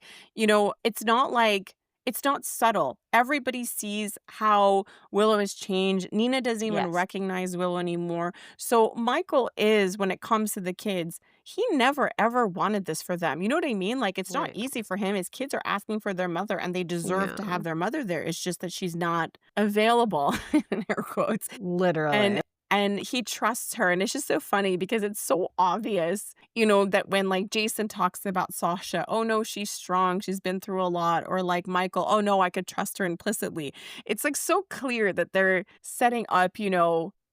it's not subtle. Everybody sees how Willow has changed. Nina doesn't even Yes. recognize Willow anymore. So Michael is, when it comes to the kids, he never ever wanted this for them. You know what I mean? Like, it's not Right. easy for him. His kids are asking for their mother and they deserve to Yeah. have their mother there. It's just that she's not available, in air quotes. Literally. And he trusts her, and it's just so funny because it's so obvious, that when, like, Jason talks about Sasha, "Oh, no, she's strong, she's been through a lot," or, like, Michael, "Oh, no, I could trust her implicitly." It's, like, so clear that they're setting up,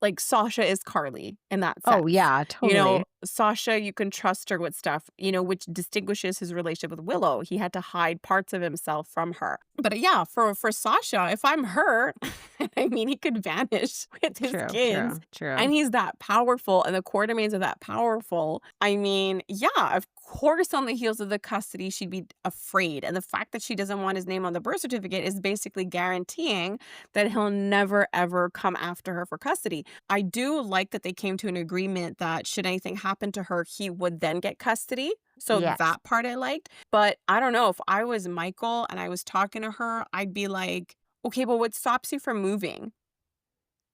like Sasha is Carly in that Oh, sense. yeah, You know, totally. Sasha, you can trust her with stuff, which distinguishes his relationship with Willow. He had to hide parts of himself from her. But yeah, for Sasha, if I'm her, I mean, he could vanish with his True, kids. true, true. And he's that powerful, and the Quartermains are that powerful. I mean, yeah, of course, on the heels of the custody, she'd be afraid. And the fact that she doesn't want his name on the birth certificate is basically guaranteeing that he'll never, ever come after her for custody. I do like that they came to an agreement that should anything happen to her, he would then get custody. So Yes. that part I liked. But I don't know, if I was Michael and I was talking to her, I'd be like, okay, but what stops you from moving?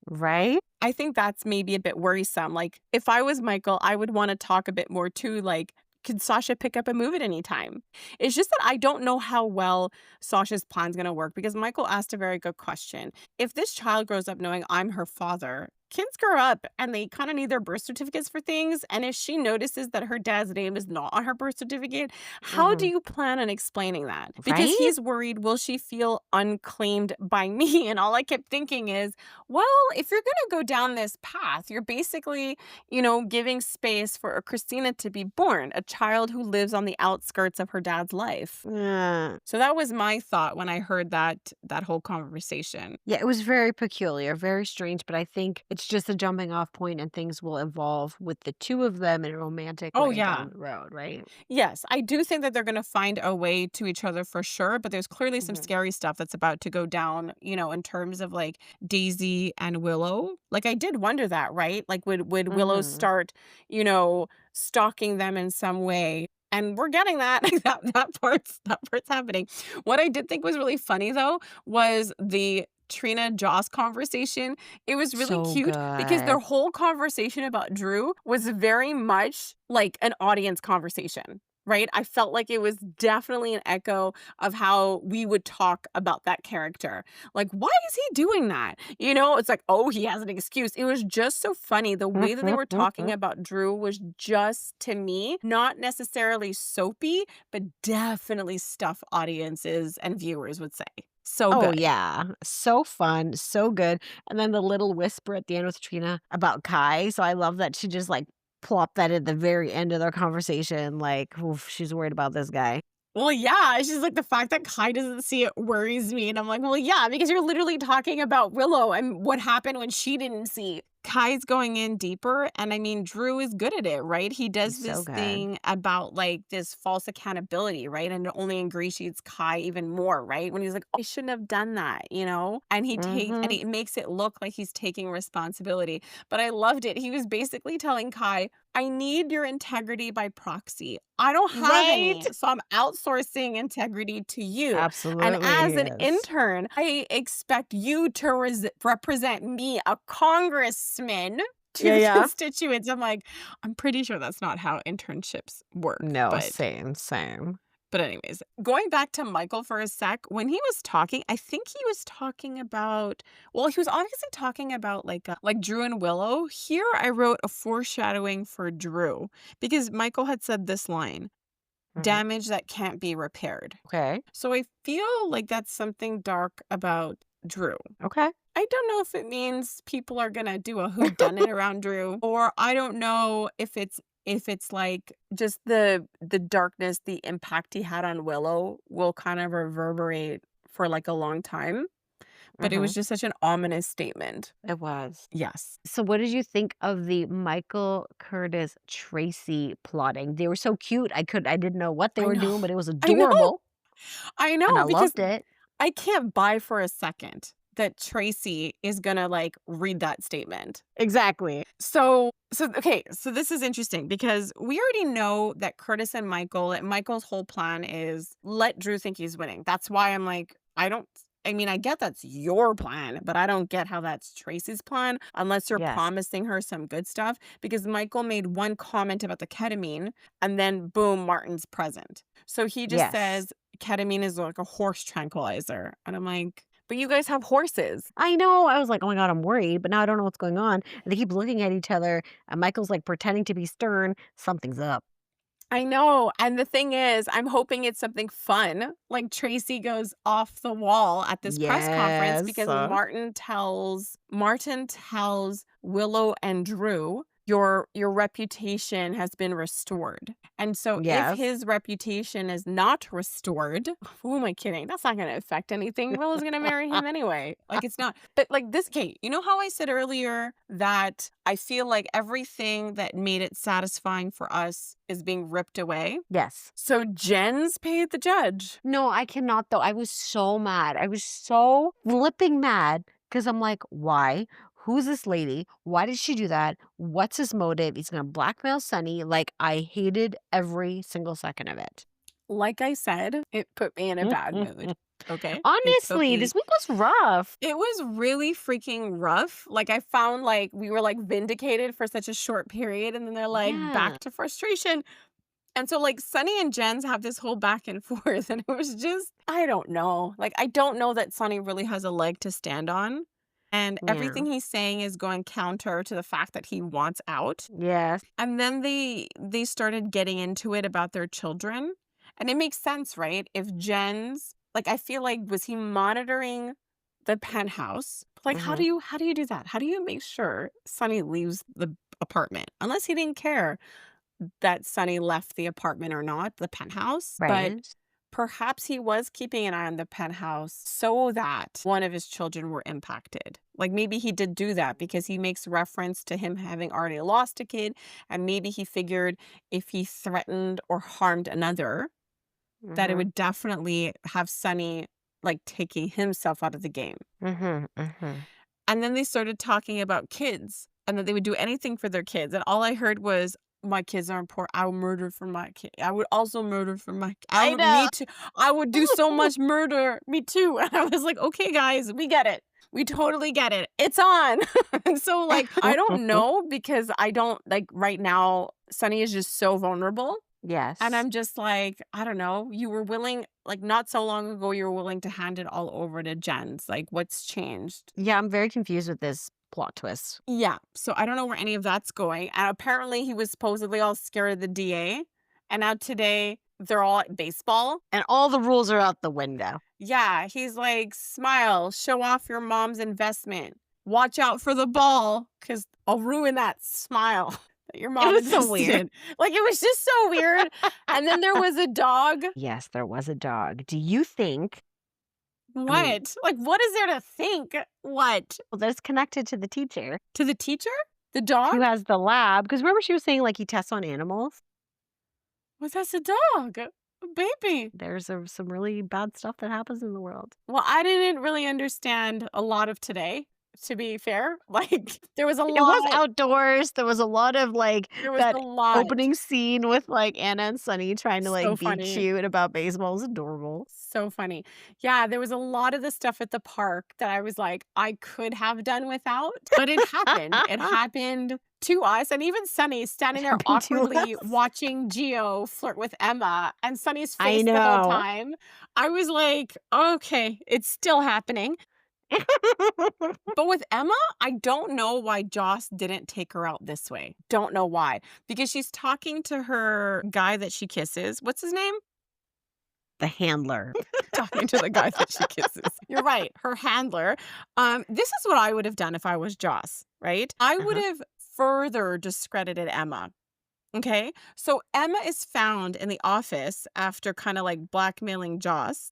Right? I think that's maybe a bit worrisome. Like, if I was Michael, I would wanna talk a bit more too, like, could Sasha pick up and move at any time? It's just that I don't know how well Sasha's plan's gonna work because Michael asked a very good question. If this child grows up knowing I'm her father, kids grow up and they kinda need their birth certificates for things, and if she notices that her dad's name is not on her birth certificate, how do Mhm. you plan on explaining that? Because Right? he's worried, will she feel unclaimed by me? And all I kept thinking is, well, if you're gonna go down this path, you're basically, giving space for a Christina to be born, a child who lives on the outskirts of her dad's life. Yeah. So that was my thought when I heard that whole conversation. Yeah, it was very peculiar, very strange, but I think it's just a jumping off point and things will evolve with the two of them in a romantic Oh way yeah. down the road, right? Yes, I do think that they're gonna find a way to each other for sure, but there's clearly some Mhm. scary stuff that's about to go down, in terms of like Daisy and Willow. Like I did wonder that, right? Like would Willow Mhm. start, stalking them in some way? And we're getting that. That part's happening. What I did think was really funny though was the Trina Joss conversation. It was really So cute because their good. whole conversation about Drew was very much like an audience conversation, right? I felt like it was definitely an echo of how we would talk about that character. Like, why is he doing that? It's like, oh, he has an excuse. It was just so funny. The way that they were talking about Drew was just, to me, not necessarily soapy, but definitely stuff audiences and viewers would say. So Oh, good. yeah. So fun, so good. And then the little whisper at the end with Trina about Kai. So I love that she just like plopped that at the very end of their conversation. Like, oof, she's worried about this guy. Well, yeah, it's just like the fact that Kai doesn't see it worries me. And I'm like, well, yeah, because you're literally talking about Willow and what happened when she didn't see. Kai's going in deeper. And I mean, Drew is good at it, right? He does He's so this good. thing about like this false accountability, right? And it only ingratiates Kai even more, right? When he's like, oh, I shouldn't have done that, And and Mhm. it makes it look like he's taking responsibility. But I loved it. He was basically telling Kai, I need your integrity by proxy. I don't have Right? any, so I'm outsourcing integrity to you. And Absolutely, he as an is. intern, I expect you to represent me, a congressman, to Yeah, your yeah. constituents. I'm like, I'm pretty sure that's not how internships work. No, But same, same. anyways, going back to Michael for a sec, when he was talking, I think he was talking about, well, he was obviously talking about like Drew and Willow. Here I wrote a foreshadowing for Drew because Michael had said this line, Mhm. damage that can't be repaired. Okay. So I feel like that's something dark about Drew. Okay. I don't know if it means people are gonna do a whodunit around Drew, or I don't know if it's like just the darkness, the impact he had on Willow will kind of reverberate for like a long time. But it was Mhm. just such an ominous statement. It was. Yes. So what did you think of the Michael Curtis Tracy plotting? They were so cute. I didn't know what they I were know. doing, but it was I know. adorable, I and I know because loved it. I can't buy for a second that Tracy is gonna like read that statement. Exactly. So okay, so this is interesting because we already know that Curtis and Michael's whole plan is let Drew think he's winning. That's why I'm like, I mean, I get that's your plan, but I don't get how that's Tracy's plan unless you're Yes. promising her some good stuff. Because Michael made one comment about the ketamine and then boom, Martin's present. So he just Yes. says ketamine is like a horse tranquilizer. And I'm like, but you guys have horses. I know. I was like, "Oh my god, I'm worried," but now I don't know what's going on, and they keep looking at each other, and Michael's, like, pretending to be stern. Something's up. I know, and the thing is, I'm hoping it's something fun, like Tracy goes off the wall at this press conference Yes. because Martin tells Willow and Drew, "Your reputation has been restored." And so if Yes. his reputation is not restored, who am I kidding? That's not gonna affect anything. Willow's gonna marry him anyway. Like, it's not, but, like, this Kate, you know how I said earlier that I feel like everything that made it satisfying for us is being ripped away? Yes. So Jen's paid the judge. No, I cannot though. I was so mad. I was so flipping mad because I'm like, why? Who's this lady? Why did she do that? What's his motive? He's gonna blackmail Sunny. Like, I hated every single second of it. Like I said, it put me in a bad mood, okay? Honestly, this week was rough. It was really freaking rough. Like, I found, like, we were, like, vindicated for such a short period, and then they're, like, Yeah. back to frustration. And so, like, Sunny and Jens have this whole back and forth, and it was just, I don't know. Like, I don't know that Sunny really has a leg to stand on. And Yeah. everything he's saying is going counter to the fact that he wants out. Yes. And then they started getting into it about their children. And it makes sense, right? If Jen's, like, I feel like, was he monitoring the penthouse? Like, Hmm. how do you do that? How do you make sure Sunny leaves the apartment? Unless he didn't care that Sunny left the apartment or not, the penthouse. But Right. perhaps he was keeping an eye on the penthouse so that one of his children were impacted. Like, maybe he did do that because he makes reference to him having already lost a kid. And maybe he figured if he threatened or harmed another, that it Hmm. would definitely have Sunny, like, taking himself out of the game. Hmm. Hmm. And then they started talking about kids and that they would do anything for their kids. And all I heard was, "My kids are important. I would murder for my kid. I would also murder for my I me know. too. I would do so much murder. Me too." And I was like, "Okay, guys, we get it. We totally get it. It's on." And so, like, I don't know because I don't, like, right now, Sunny is just so vulnerable. And Yes. I'm just like, I don't know. You were willing, like, not so long ago, you were willing to hand it all over to Jens. Like, what's changed? Yeah, I'm very confused with this plot twist. Yeah, so I don't know where any of that's going, and apparently he was supposedly all scared of the DA, and now today they're all at baseball. And all the rules are out the window. Yeah, he's like, "Smile, show off your mom's investment. Watch out for the ball, because 'cause I'll ruin that smile that your It mom was so invested weird. in." Like, it was just so weird, and then there was a dog. Yes, there was a dog. Do you think, I mean, What? Like, what is there to think? What? well, that's connected to the teacher To the teacher? The dog? who has the lab? Because remember she was saying, like, he tests on animals? Well, that's a dog. A baby. There's some really bad stuff that happens in the world. Well, I didn't really understand a lot of today, to be fair. Like, there was a It was lot. outdoors. There was a lot of, like, There was that a lot. opening scene with, like, Anna and Sunny trying to, So like, be funny. cute about baseball. It was adorable. So funny. Yeah, there was a lot of the stuff at the park that I was like, I could have done without, but it happened. It happened to us. And even Sunny It standing there happened to awkwardly us. watching Gio flirt with Emma and Sunny's I face the whole know. time. I was like, okay, it's still happening. But with Emma, I don't know why Joss didn't take her out this way. Don't know why. Because she's talking to her guy that she kisses. What's his name? The handler. Talking to the guy that she kisses. You're right, her handler. This is what I would have done if I was Joss, right? I would Uh-huh. have further discredited Emma. Okay? So Emma is found in the office after kind of like blackmailing Joss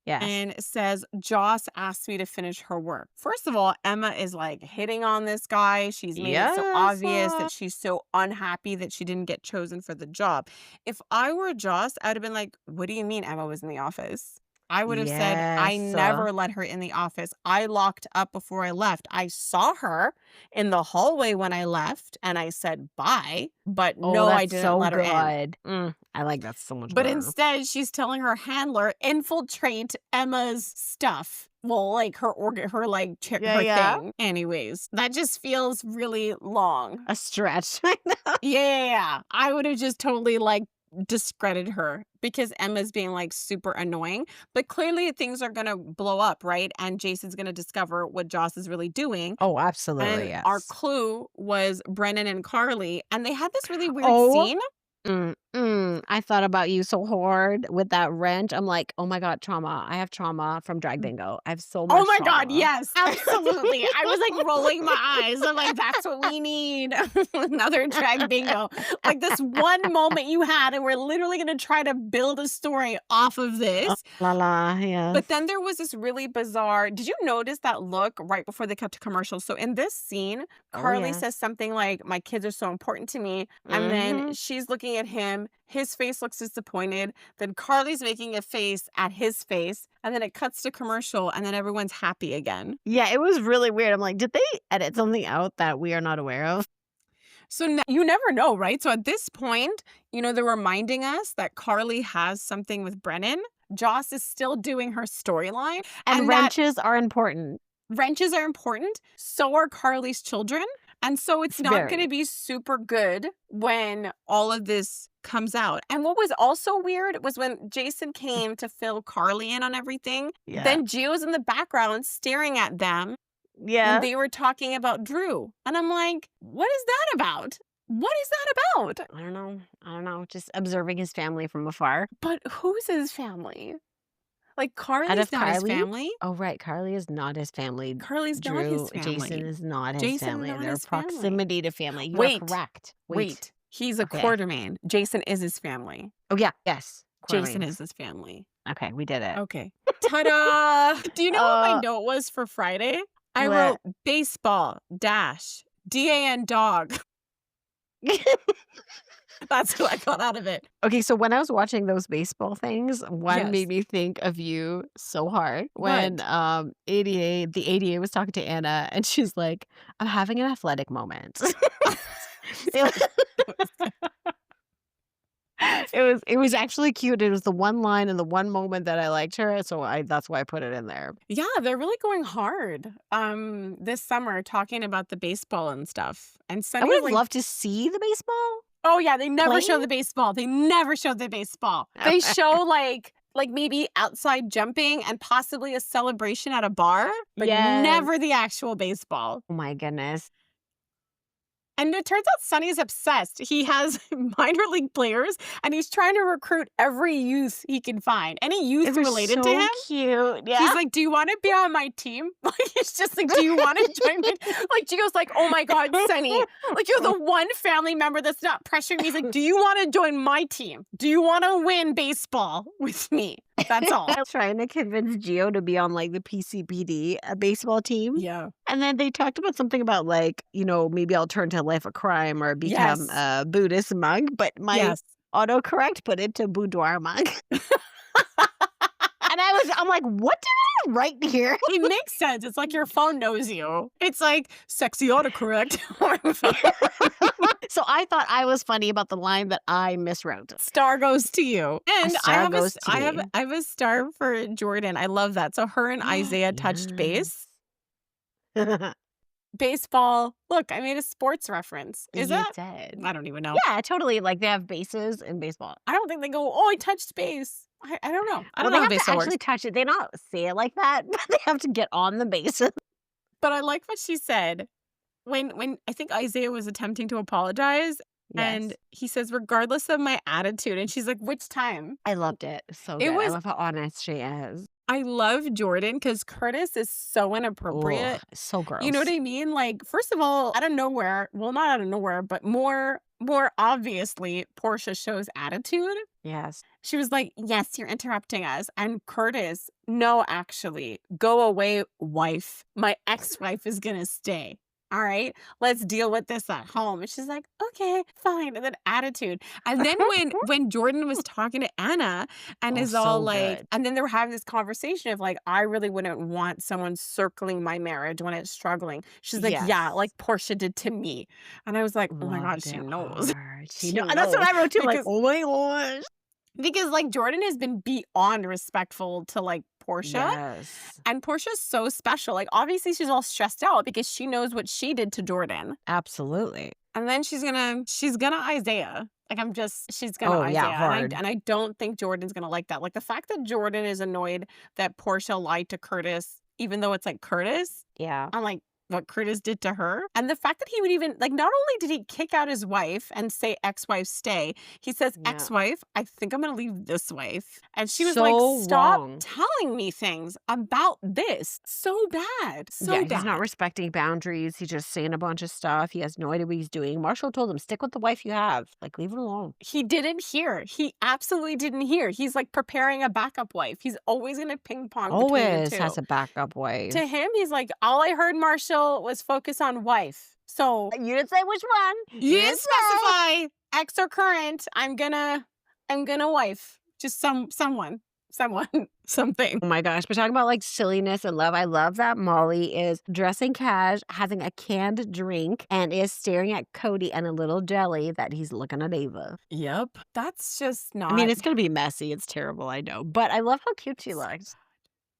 Yes. and says, "Joss asked me to finish her work." First of all, Emma is like hitting on this guy. She's made it so Yes. obvious that she's so unhappy that she didn't get chosen for the job. If I were Joss, I'd have been like, "What do you mean Emma was in the office?" I would have said, "I Yes. never let her in the office. I locked up before I left. I saw her in the hallway when I left and I said bye, but Oh, no, I that's didn't so let her in." good. I like that so much But better. instead, she's telling her handler, "Infiltrate Emma's stuff." Well, like her like Yeah, her yeah. thing. Anyways, that just feels really long. A stretch. I know. Yeah, I would have just totally like discredited her because Emma's being like super annoying. But clearly things are gonna blow up, right? And Jason's gonna discover what Joss is really doing. Oh, absolutely, And our yes. clue was Brennan and Carly, and they had this really weird Oh, scene. mm, I thought about you so hard with that wrench. I'm like, "Oh my god, trauma. I have trauma from drag bingo. I have so Oh much my God, trauma." yes, absolutely. I was like rolling my eyes. I'm like, that's what we need. Another drag bingo. Like this one moment you had, and we're literally going to try to build a story off of Oh, this. la la, But yes. then there was this really bizarre. Did you notice that look right before they cut to commercial? So in this scene, Oh, Carly says yes. something like, "My kids are so important to me." And then Mhm. she's looking at him. His face looks disappointed. Then Carly's making a face at his face. And then it cuts to commercial, and then everyone's happy again. Yeah, it was really weird. I'm like, "Did they edit something out that we are not aware of?" So you never know, right? So at this point, they're reminding us that Carly has something with Brennan. Joss is still doing her storyline, And and that wrenches are important. wrenches are important. So are Carly's children. And so it's not going to Very. be super good when all of this comes out. And what was also weird was when Jason came to fill Carly in on everything, Yeah. then Gio's in the background staring at them when Yeah. they were talking about Drew. And I'm like, what is that about? What is that about? I don't know. I don't know. Just observing his family from afar. But who's his family? Like, Out Carly's of not his Kylie? family. Oh, right. Carly is not his family. Carly's not his Jason family. is not his Jason family. not Their his family. proximity to family. You are Wait, correct. wait. He's a Okay. Quartermain. Jason is his family. Oh, yeah. Yes. Jason Quartermains. is his family. Okay, we did it. Okay. Ta-da! Do you know what my Uh, note was for Friday? I what? wrote baseball dash DAN dog. That's what I got out of it. Okay, so when I was watching those baseball things, one Yes. made me think of you so hard when What? the ADA was talking to Anna and she's like, "I'm having an athletic moment." It was it was actually cute. It was the one line and the one moment that I liked her, so that's why I put it in there. Yeah, they're really going hard this summer talking about the baseball and stuff. And I Sunny would was have like, loved to see the baseball "Oh yeah, they never show playing. the baseball. They never show the baseball. They show like maybe outside jumping and possibly a celebration at a bar, but Yes. never the actual baseball." Oh my goodness. And it turns out Sonny's obsessed. He has minor league players and he's trying to recruit every youth he can find. Any youth They're related to so him. cute. He's Yeah. like, "Do you want to be on my team?" Like, it's just like, "Do you want to join me?" Like, Gio's like, "Oh my God, Sonny. Like, you're the one family member that's not pressuring me." He's like, "Do you want to join my team? Do you want to win baseball with me?" That's all. I was trying to convince Gio to be on like the PCPD baseball team. Yeah. And then they talked about something about like, maybe I'll turn to life of crime or become Yes. a Buddhist monk, but my Yes. autocorrect put it to boudoir monk. And I'm like, what did I write here? It makes sense. It's like your phone knows you. It's like sexy autocorrect. So I thought I was funny about the line that I miswrote. Star goes to you. And star goes to me. I have a star for Jordan. I love that. So her and Isaiah touched base. Yes. Baseball. Look, I made a sports reference. Is You that? did. I don't even know. Yeah, totally. Like they have bases in baseball. I don't think they go, "Oh, I touched base." I don't know. I Well, don't they know how have to baseball actually works. touch it. They don't say it like that, but they have to get on the bases. But I like what she said when I think Isaiah was attempting to apologize. Yes. And he says, "Regardless of my attitude." And she's like, "Which time?" I loved it. So It good. I was love how honest she is. I love Jordan because Curtis is so inappropriate. Ugh, so gross. You know what I mean? Like, first of all, out of nowhere, well, not out of nowhere, but more obviously, Portia shows attitude. Yes. She was like, "Yes, you're interrupting us." And Curtis, "No, actually, go away, wife. My ex-wife is gonna stay. All right, let's deal with this at home." And she's like, "Okay, fine." And then attitude. And then when Jordan was talking to Anna and Oh, is all so like, good. and then they were having this conversation of like, "I really wouldn't want someone circling my marriage when it's struggling." She's like, "Yeah, Yes. like Portia did to me." And I was like, "Oh my God, Loved she it knows." hard. She And that's what knows. I wrote too. Like, Because oh my gosh. like Jordan has been beyond respectful to like Portia. Yes. And Portia's so special. Like, obviously, she's all stressed out because she knows what she did to Jordan. Absolutely. And then she's gonna Isaiah. Like, she's gonna Oh, yeah, Isaiah. hard. And I don't think Jordan's gonna like that. Like, the fact that Jordan is annoyed that Portia lied to Curtis, even though it's like Curtis, Yeah. I'm like, what Curtis did to her. And the fact that he would even, like, not only did he kick out his wife and say, ex-wife, stay, he says, Yeah. ex-wife, I think I'm going to leave this wife. And she was like, So stop wrong. telling me things about this. So bad. Yeah, So he's not bad. respecting boundaries. He's just saying a bunch of stuff. He has no idea what he's doing. Marshall told him, stick with the wife you have. Like, leave it alone. He didn't hear. He absolutely didn't hear. He's like preparing a backup wife. He's always going to ping pong between the Always two. has a backup To wife. him, he's like, all I heard, Marshall, was focus on wife. So You didn't say which one. you didn't specify ex or current. I'm gonna wife. Just someone, something. Oh my gosh, we're talking about like silliness and love. I love that Molly is dressing cash, having a canned drink, and is staring at Cody and a little jelly that he's looking at Ava. Yep. That's just I mean, not. it's going to be messy. It's terrible, I know. But I love how cute she looks.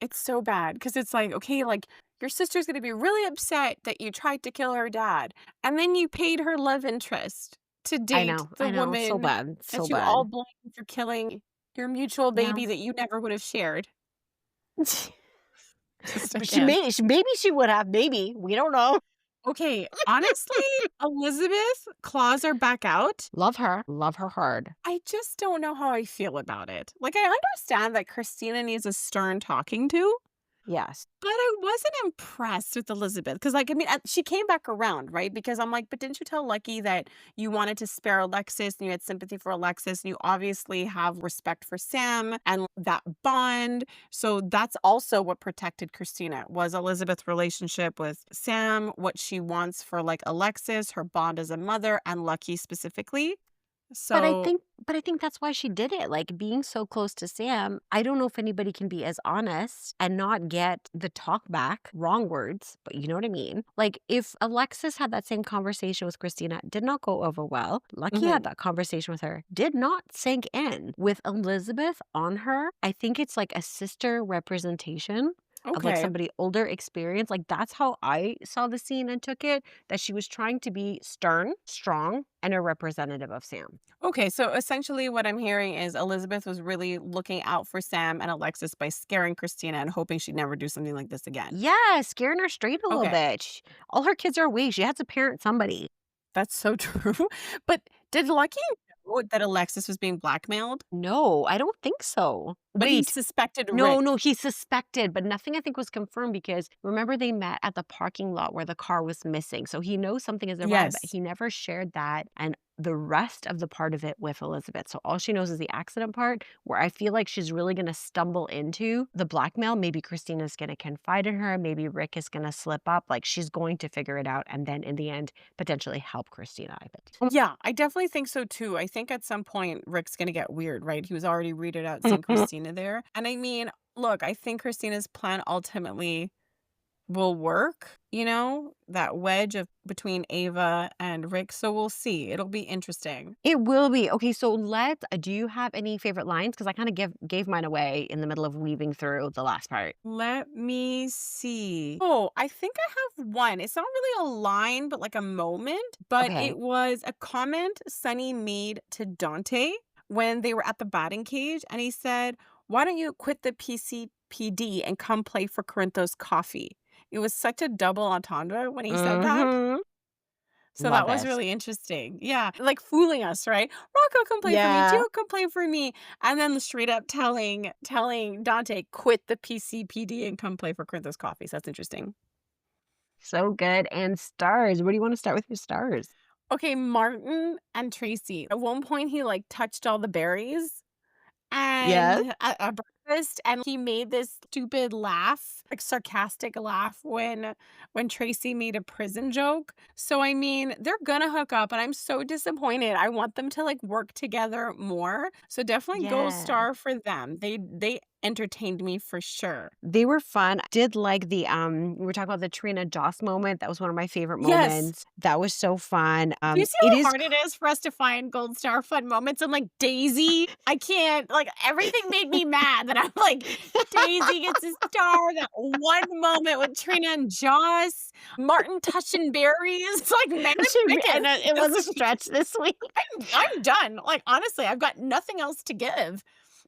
It's so bad because it's like, okay, like your sister's gonna be really upset that you tried to kill her dad, and then you paid her love interest to date the I know. So woman bad. So that you all bad. blame for killing your mutual Yeah. baby that you never would have shared. Just But she again. maybe she would have. Maybe. We don't know. Okay, honestly, Elizabeth, claws are back out. Love her. Love her hard. I just don't know how I feel about it. Like, I understand that Christina needs a stern talking to, Yes. but I wasn't impressed with Elizabeth. Because, like, I mean, she came back around, right? Because I'm like, but didn't you tell Lucky that you wanted to spare Alexis and you had sympathy for Alexis and you obviously have respect for Sam and that bond? So that's also what protected Christina was Elizabeth's relationship with Sam, what she wants for like Alexis, her bond as a mother, and Lucky specifically. But I So think but I think that's why she did it. Like being so close to Sam, I don't know if anybody can be as honest and not get the talk back, wrong words, but you know what I mean? Like if Alexis had that same conversation with Christina, did not go over well. Lucky had mhm. that conversation with her, did not sink in. With Elizabeth on her, I think it's like a sister representation of like Okay. somebody older experience. Like that's how I saw the scene and took it, that she was trying to be stern, strong, and a representative of Sam. Okay, so essentially what I'm hearing is Elizabeth was really looking out for Sam and Alexis by scaring Christina and hoping she'd never do something like this again. Yeah, scaring her straight a little Okay, bit. All her kids are away. She has to parent somebody. that's so true. But did Lucky know that Alexis was being blackmailed? No, I don't think so. But he Wait. suspected No, Rick. no, he suspected, but nothing I think was confirmed because remember they met at the parking lot where the car was missing. So he knows something is awry, but Yes. he never shared that and the rest of the part of it with Elizabeth. So all she knows is the accident part where I feel like she's really going to stumble into the blackmail. Maybe Christina's going to confide in her. Maybe Rick is going to slip up. Like she's going to figure it out and then in the end, potentially help Christina, I bet. Yeah, I definitely think so too. I think at some point Rick's gonna get weird, right? He was already weirded out seeing Christina there. And I mean, look, I think Christina's plan ultimately will work, that wedge of between Ava and Rick. So we'll see. It'll be interesting. It will be. Okay, so do you have any favorite lines? Because I kind of gave mine away in the middle of weaving through the last part. Let me see. Oh, I think I have one. It's not really a line, but like a moment. But Okay. it was a comment Sunny made to Dante when they were at the batting cage. And he said, why don't you quit the PCPD and come play for Corinthos Coffee? It was such a double entendre when he said that. Mm-hmm. So that Love was it. really interesting. Yeah, like fooling us, right? Rocco, come play for me. Yeah. Gio, come play for me. And then straight up telling Dante, quit the PCPD and come play for Corinthos Coffee. So that's interesting. So good. And stars. Where do you want to start with your stars? Okay, Martin and Tracy. At one point, he like touched all the berries Yes. and at breakfast, and he made this stupid laugh, like sarcastic laugh when Tracy made a prison joke. So I mean, they're gonna hook up, and I'm so disappointed. I want them to like work together more. So definitely gold Yeah. star for them. They entertained me for sure. They were fun. Did like the we were talking about the Trina Joss moment. That was one of my favorite Yes. moments. That was so fun. Do you see It how is hard it is for us to find gold star fun moments? I'm like, Daisy, I can't, like, everything made me mad that I'm like, Daisy gets a star. That one moment with Trina and Joss, Martin touching berries. Like, man, and it was a stretch this week. I'm done. Like, honestly, I've got nothing else to give.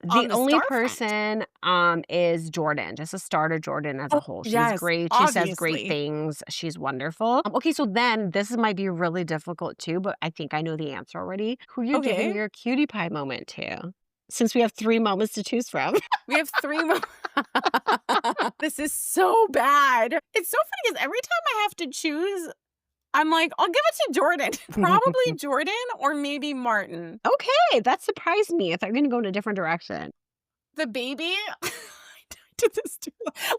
The on the only star front. person, is Jordan, just a starter Jordan as a Oh, whole. She's yes, great, she says great obviously. things, she's wonderful. Okay, so then this might be really difficult too, but I think I know the answer already. Who you giving Okay. your cutie pie moment to? Since we have 3 moments to choose from. We have 3 more. This is so bad. It's so funny because every time I have to choose, I'm like, "I'll give it to Jordan." Probably Jordan or maybe Martin. Okay, that surprised me. I thought you were gonna go in a different direction. The baby, I did this too.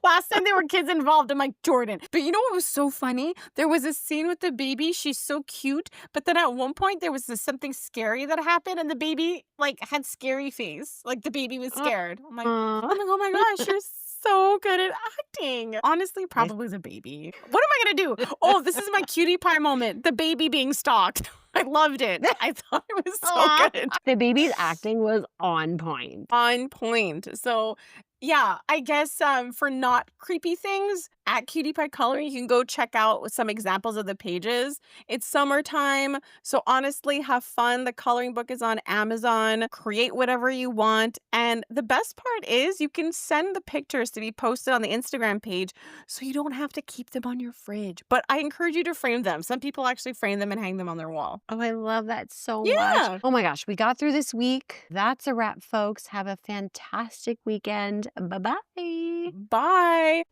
Last time there were kids involved, I'm like, "Jordan." But you know what was so funny? There was a scene with the baby, she's so cute, but then at one point there was something scary that happened and the baby, like, had scary face, like the baby was scared. Aw. Oh my gosh, you're so good at acting." Honestly, Nice. probably the baby. What am I gonna do? Oh, this is my cutie pie moment, the baby being stalked. I loved it. I thought it was so Aw. good. The baby's acting was on point. On point. So, yeah, I guess, for not creepy things, at Cutie Pie Coloring, you can go check out some examples of the pages. It's summertime, so honestly, have fun. The coloring book is on Amazon. Create whatever you want, and the best part is you can send the pictures to be posted on the Instagram page, so you don't have to keep them on your fridge. But I encourage you to frame them. Some people actually frame them and hang them on their wall. Oh, I love that so much. Yeah. Oh my gosh, we got through this week. That's a wrap, folks. Have a fantastic weekend. Bye-bye. Bye.